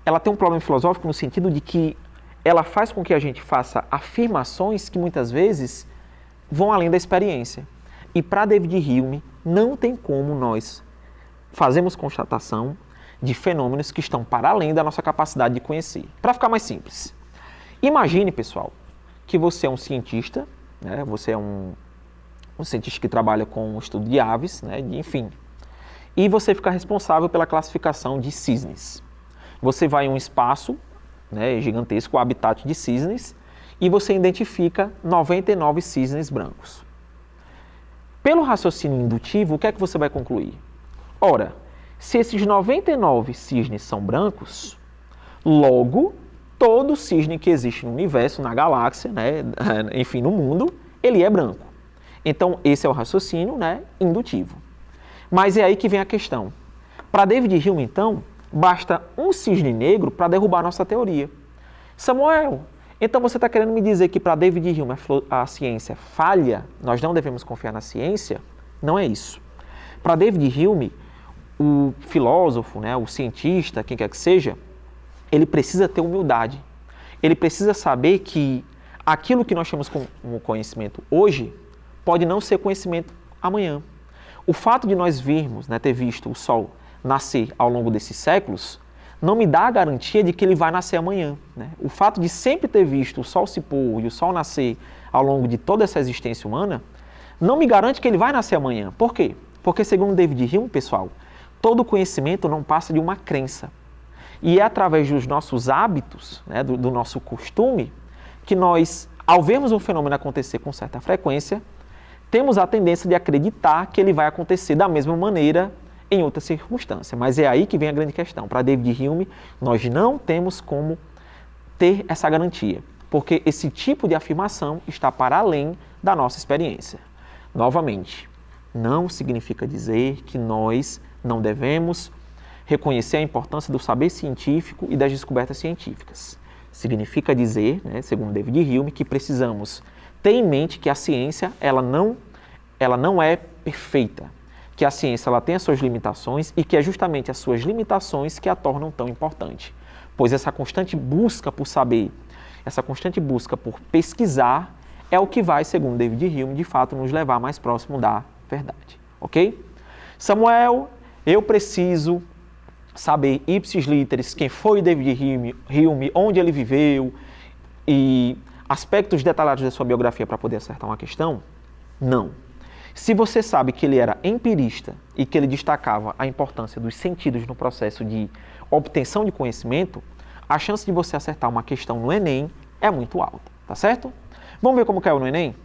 Ela tem um problema filosófico no sentido de que ela faz com que a gente faça afirmações que muitas vezes vão além da experiência. E para David Hume, não tem como nós fazermos constatação de fenômenos que estão para além da nossa capacidade de conhecer. Para ficar mais simples, imagine, pessoal, que você é um cientista, né? Você é um cientista que trabalha com o estudo de aves, né? Enfim, e você fica responsável pela classificação de cisnes. Você vai em um espaço, né, gigantesco, o habitat de cisnes, e você identifica 99 cisnes brancos. Pelo raciocínio indutivo, o que é que você vai concluir? Ora, se esses 99 cisnes são brancos, logo, todo cisne que existe no universo, na galáxia, né, enfim, no mundo, ele é branco. Então, esse é o raciocínio, né, indutivo. Mas é aí que vem a questão. Para David Hume, então, basta um cisne negro para derrubar a nossa teoria. Samuel, então você está querendo me dizer que para David Hume a ciência falha, nós não devemos confiar na ciência? Não é isso. Para David Hume, o filósofo, né, o cientista, quem quer que seja, ele precisa ter humildade. Ele precisa saber que aquilo que nós temos como conhecimento hoje pode não ser conhecimento amanhã. O fato de nós virmos, né, ter visto o Sol nascer ao longo desses séculos, não me dá a garantia de que ele vai nascer amanhã, né? O fato de sempre ter visto o Sol se pôr e o Sol nascer ao longo de toda essa existência humana, não me garante que ele vai nascer amanhã. Por quê? Porque, segundo David Hume, pessoal, todo conhecimento não passa de uma crença. E é através dos nossos hábitos, né, do nosso costume, que nós, ao vermos um fenômeno acontecer com certa frequência, temos a tendência de acreditar que ele vai acontecer da mesma maneira em outra circunstância. Mas é aí que vem a grande questão. Para David Hume, nós não temos como ter essa garantia, porque esse tipo de afirmação está para além da nossa experiência. Novamente, não significa dizer que nós não devemos reconhecer a importância do saber científico e das descobertas científicas. Significa dizer, né, segundo David Hume, que precisamos ter em mente que a ciência ela não é perfeita, que a ciência ela tem as suas limitações e que é justamente as suas limitações que a tornam tão importante. Pois essa constante busca por saber, essa constante busca por pesquisar é o que vai, segundo David Hume, de fato nos levar mais próximo da verdade. Ok? Samuel, eu preciso saber ipsis literis quem foi David Hume, onde ele viveu e aspectos detalhados da sua biografia para poder acertar uma questão? Não. Se você sabe que ele era empirista e que ele destacava a importância dos sentidos no processo de obtenção de conhecimento, a chance de você acertar uma questão no Enem é muito alta, tá certo? Vamos ver como caiu no Enem?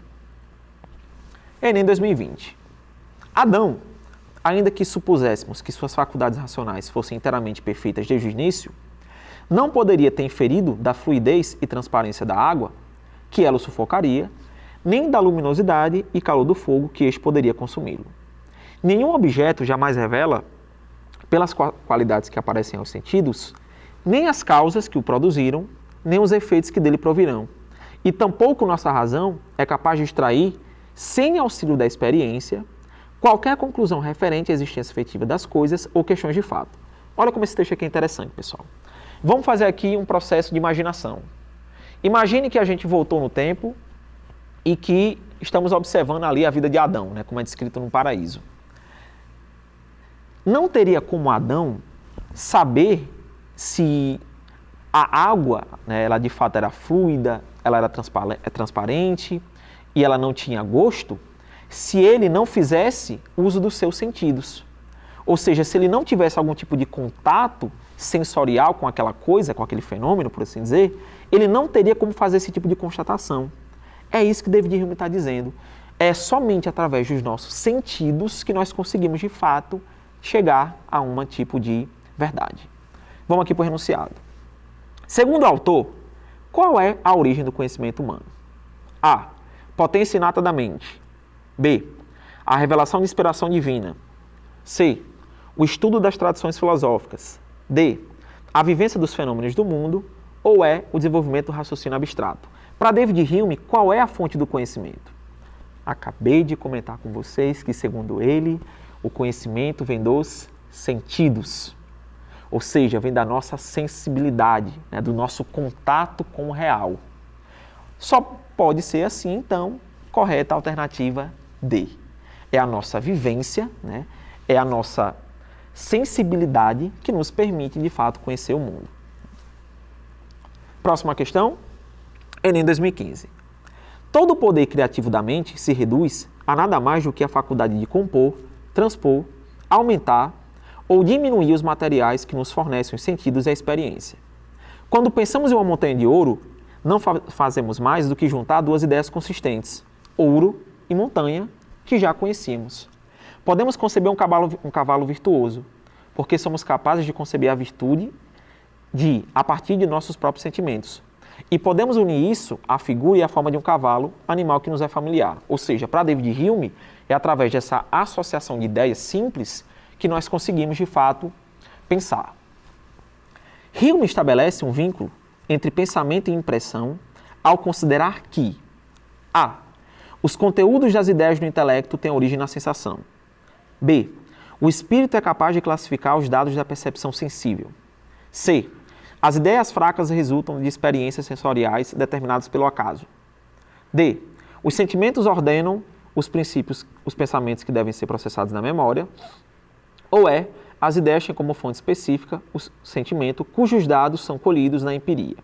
Enem 2020. Adão, ainda que supuséssemos que suas faculdades racionais fossem inteiramente perfeitas desde o início, não poderia ter inferido da fluidez e transparência da água, que ela o sufocaria, nem da luminosidade e calor do fogo que este poderia consumi-lo. Nenhum objeto jamais revela, pelas qualidades que aparecem aos sentidos, nem as causas que o produziram, nem os efeitos que dele provirão. E tampouco nossa razão é capaz de extrair, sem auxílio da experiência, qualquer conclusão referente à existência efetiva das coisas ou questões de fato. Olha como esse texto aqui é interessante, pessoal. Vamos fazer aqui um processo de imaginação. Imagine que a gente voltou no tempo e que estamos observando ali a vida de Adão, né, como é descrito no paraíso. Não teria como Adão saber se a água, né, ela de fato era fluida, ela era transparente e ela não tinha gosto, se ele não fizesse uso dos seus sentidos. Ou seja, se ele não tivesse algum tipo de contato sensorial com aquela coisa, com aquele fenômeno, por assim dizer, ele não teria como fazer esse tipo de constatação. É isso que David Hume está dizendo. É somente através dos nossos sentidos que nós conseguimos, de fato, chegar a um tipo de verdade. Vamos aqui para o enunciado. Segundo o autor, qual é a origem do conhecimento humano? A. Potência inata da mente. B. A revelação de inspiração divina. C. O estudo das tradições filosóficas. D. A vivência dos fenômenos do mundo. ou é o desenvolvimento do raciocínio abstrato? Para David Hume, qual é a fonte do conhecimento? Acabei de comentar com vocês que, segundo ele, o conhecimento vem dos sentidos, ou seja, vem da nossa sensibilidade, né, do nosso contato com o real. Só pode ser assim, então, correta a alternativa D. É a nossa vivência, né, é a nossa sensibilidade que nos permite, de fato, conhecer o mundo. Próxima questão, Enem 2015. Todo o poder criativo da mente se reduz a nada mais do que a faculdade de compor, transpor, aumentar ou diminuir os materiais que nos fornecem os sentidos e a experiência. Quando pensamos em uma montanha de ouro, não fazemos mais do que juntar duas ideias consistentes, ouro e montanha, que já conhecíamos. Podemos conceber um cavalo virtuoso, porque somos capazes de conceber a virtude a partir de nossos próprios sentimentos. E podemos unir isso à figura e à forma de um cavalo, animal que nos é familiar. Ou seja, para David Hume, é através dessa associação de ideias simples que nós conseguimos, de fato, pensar. Hume estabelece um vínculo entre pensamento e impressão ao considerar que a. Os conteúdos das ideias do intelecto têm origem na sensação. B. O espírito é capaz de classificar os dados da percepção sensível. C. As ideias fracas resultam de experiências sensoriais determinadas pelo acaso. D. Os sentimentos ordenam os princípios, os pensamentos que devem ser processados na memória. Ou E. As ideias têm como fonte específica o sentimento, cujos dados são colhidos na empiria.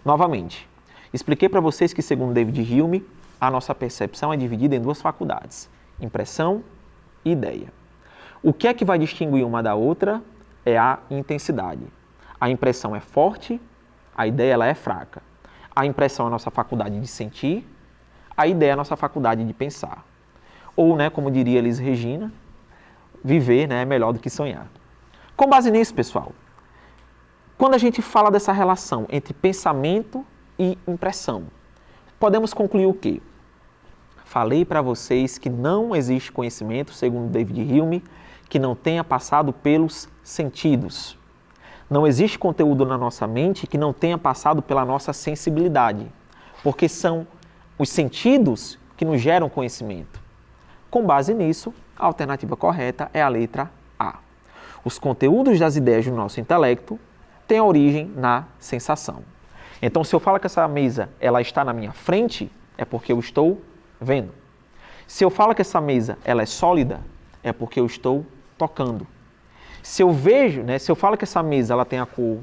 Novamente, expliquei para vocês que, segundo David Hume, a nossa percepção é dividida em duas faculdades, impressão e ideia. O que é que vai distinguir uma da outra é a intensidade. A impressão é forte, a ideia ela é fraca. A impressão é a nossa faculdade de sentir, a ideia é a nossa faculdade de pensar. Ou, né, como diria Elis Regina, viver, né, é melhor do que sonhar. Com base nisso, pessoal, quando a gente fala dessa relação entre pensamento e impressão, podemos concluir o quê? Falei para vocês que não existe conhecimento, segundo David Hume, que não tenha passado pelos sentidos. Não existe conteúdo na nossa mente que não tenha passado pela nossa sensibilidade, porque são os sentidos que nos geram conhecimento. Com base nisso, a alternativa correta é a letra A. Os conteúdos das ideias do nosso intelecto têm origem na sensação. Então, se eu falo que essa mesa ela está na minha frente, é porque eu estou vendo. Se eu falo que essa mesa ela é sólida, é porque eu estou tocando. Se eu vejo, né, se eu falo que essa mesa ela tem a cor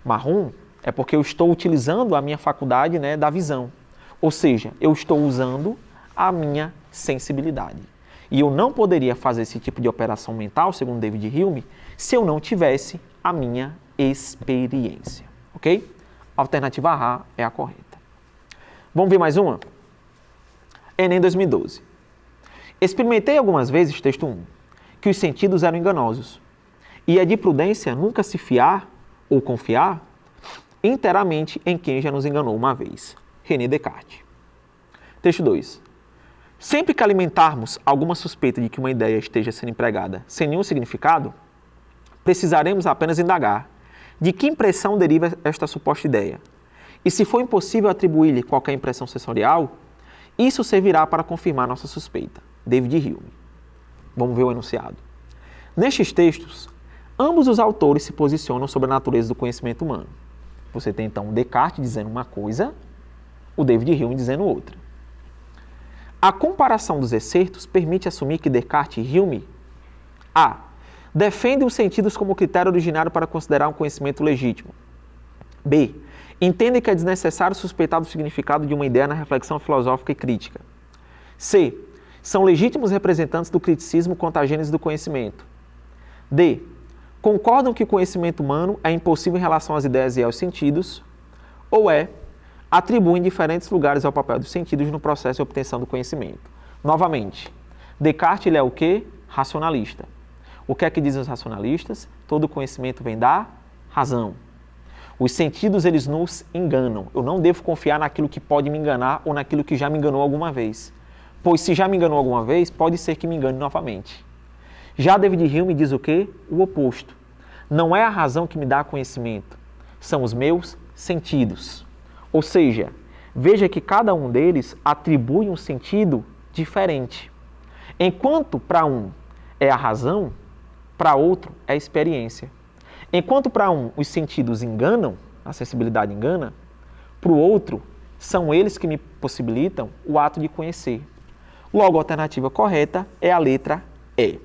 marrom, é porque eu estou utilizando a minha faculdade, né, da visão. Ou seja, eu estou usando a minha sensibilidade. E eu não poderia fazer esse tipo de operação mental, segundo David Hume, se eu não tivesse a minha experiência. Ok? A alternativa A é a correta. Vamos ver mais uma? Enem 2012. Experimentei algumas vezes, texto 1, que os sentidos eram enganosos. E é de prudência nunca se fiar ou confiar inteiramente em quem já nos enganou uma vez. René Descartes. Texto 2. Sempre que alimentarmos alguma suspeita de que uma ideia esteja sendo empregada sem nenhum significado, precisaremos apenas indagar de que impressão deriva esta suposta ideia. E se for impossível atribuir-lhe qualquer impressão sensorial, isso servirá para confirmar nossa suspeita. David Hume. Vamos ver o enunciado. Nestes textos, ambos os autores se posicionam sobre a natureza do conhecimento humano. Você tem então Descartes dizendo uma coisa, o David Hume dizendo outra. A comparação dos excertos permite assumir que Descartes e Hume A. defendem os sentidos como critério originário para considerar um conhecimento legítimo. B. Entendem que é desnecessário suspeitar do significado de uma ideia na reflexão filosófica e crítica. C. São legítimos representantes do criticismo quanto à gênese do conhecimento. D. Concordam que o conhecimento humano é impossível em relação às ideias e aos sentidos. Ou E. Atribuem diferentes lugares ao papel dos sentidos no processo de obtenção do conhecimento. Novamente, Descartes ele é o quê? Racionalista. O que é que dizem os racionalistas? Todo conhecimento vem da razão. Os sentidos, eles nos enganam. Eu não devo confiar naquilo que pode me enganar ou naquilo que já me enganou alguma vez. Pois se já me enganou alguma vez, pode ser que me engane novamente. Já David Hume diz o quê? O oposto. Não é a razão que me dá conhecimento. São os meus sentidos. Ou seja, veja que cada um deles atribui um sentido diferente. Enquanto para um é a razão, para outro é a experiência. Enquanto para um os sentidos enganam, a sensibilidade engana, para o outro são eles que me possibilitam o ato de conhecer. Logo, a alternativa correta é a letra E.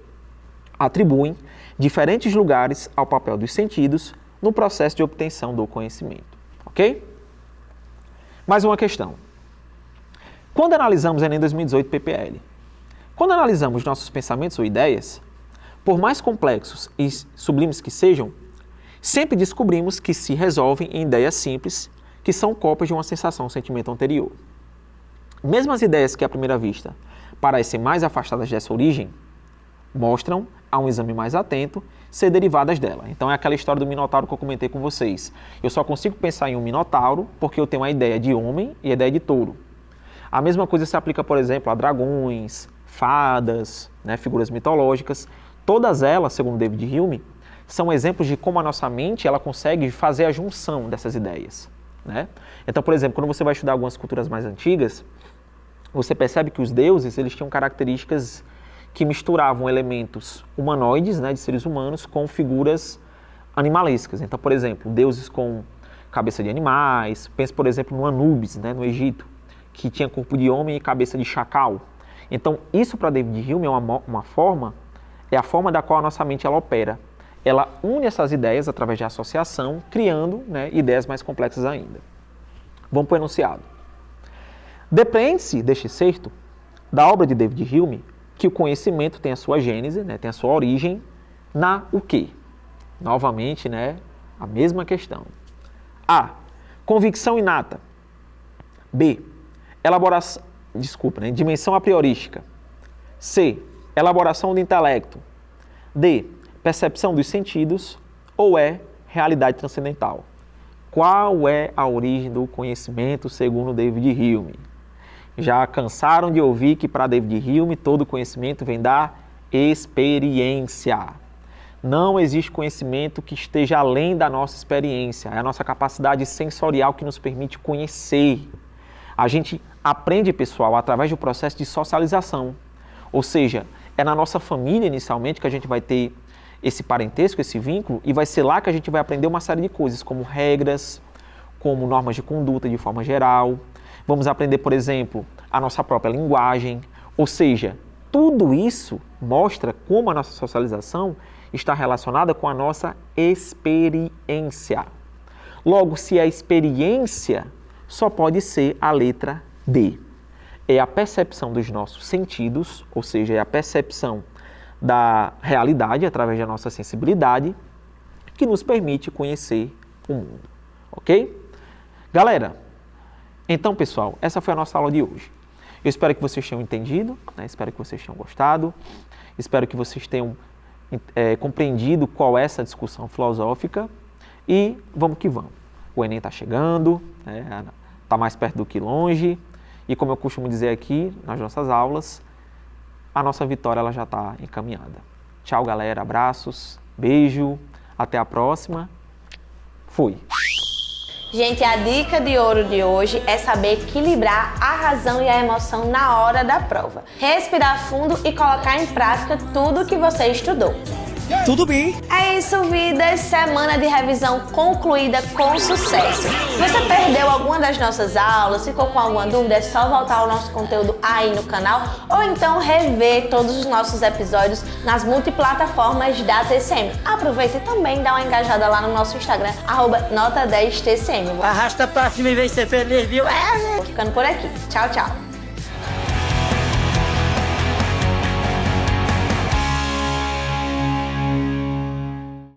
Atribuem diferentes lugares ao papel dos sentidos no processo de obtenção do conhecimento. Ok? Mais uma questão. Quando analisamos o Enem 2018 PPL, quando analisamos nossos pensamentos ou ideias, por mais complexos e sublimes que sejam, sempre descobrimos que se resolvem em ideias simples, que são cópias de uma sensação ou sentimento anterior. Mesmo as ideias que, à primeira vista, parecem mais afastadas dessa origem, mostram, a um exame mais atento, ser derivadas dela. Então é aquela história do Minotauro que eu comentei com vocês. Eu só consigo pensar em um Minotauro porque eu tenho a ideia de homem e a ideia de touro. A mesma coisa se aplica, por exemplo, a dragões, fadas, figuras mitológicas. Todas elas, segundo David Hume, são exemplos de como a nossa mente ela consegue fazer a junção dessas ideias. Então, por exemplo, quando você vai estudar algumas culturas mais antigas, você percebe que os deuses eles tinham características que misturavam elementos humanoides, de seres humanos, com figuras animalescas. Então, por exemplo, deuses com cabeça de animais. Pense, por exemplo, no Anubis, no Egito, que tinha corpo de homem e cabeça de chacal. Então, isso para David Hume é uma forma, é a forma da qual a nossa mente ela opera. Ela une essas ideias através de associação, criando ideias mais complexas ainda. Vamos para o enunciado. Depreende-se deste excerto, da obra de David Hume, que o conhecimento tem a sua gênese, tem a sua origem na o quê? Novamente, a mesma questão. A. Convicção inata. B. Dimensão a priorística. C. Elaboração do intelecto. D. Percepção dos sentidos. Ou E. Realidade transcendental. Qual é a origem do conhecimento segundo David Hume? Já cansaram de ouvir que para David Hume todo conhecimento vem da experiência. Não existe conhecimento que esteja além da nossa experiência. É a nossa capacidade sensorial que nos permite conhecer. A gente aprende, pessoal, através do processo de socialização. Ou seja, é na nossa família inicialmente que a gente vai ter esse parentesco, esse vínculo, e vai ser lá que a gente vai aprender uma série de coisas, como regras, como normas de conduta de forma geral. Vamos aprender, por exemplo, a nossa própria linguagem. Ou seja, tudo isso mostra como a nossa socialização está relacionada com a nossa experiência. Logo, se é experiência, só pode ser a letra D. É a percepção dos nossos sentidos, ou seja, é a percepção da realidade através da nossa sensibilidade que nos permite conhecer o mundo. Ok? Galera, então, pessoal, essa foi a nossa aula de hoje. Eu espero que vocês tenham entendido, espero que vocês tenham gostado, espero que vocês tenham compreendido qual é essa discussão filosófica e vamos que vamos. O Enem está chegando, está mais perto do que longe e, como eu costumo dizer aqui nas nossas aulas, a nossa vitória ela já está encaminhada. Tchau, galera, abraços, beijo, até a próxima. Fui! Gente, a dica de ouro de hoje é saber equilibrar a razão e a emoção na hora da prova. Respirar fundo e colocar em prática tudo que você estudou. Tudo bem. É isso, vidas. Semana de revisão concluída com sucesso. Você perdeu alguma das nossas aulas, ficou com alguma dúvida? É só voltar ao nosso conteúdo aí no canal ou então rever todos os nossos episódios nas multiplataformas da TCM. Aproveita e também dá uma engajada lá no nosso Instagram, @nota10tcm. Arrasta pra cima e vem ser feliz, viu? Vou ficando por aqui. Tchau, tchau.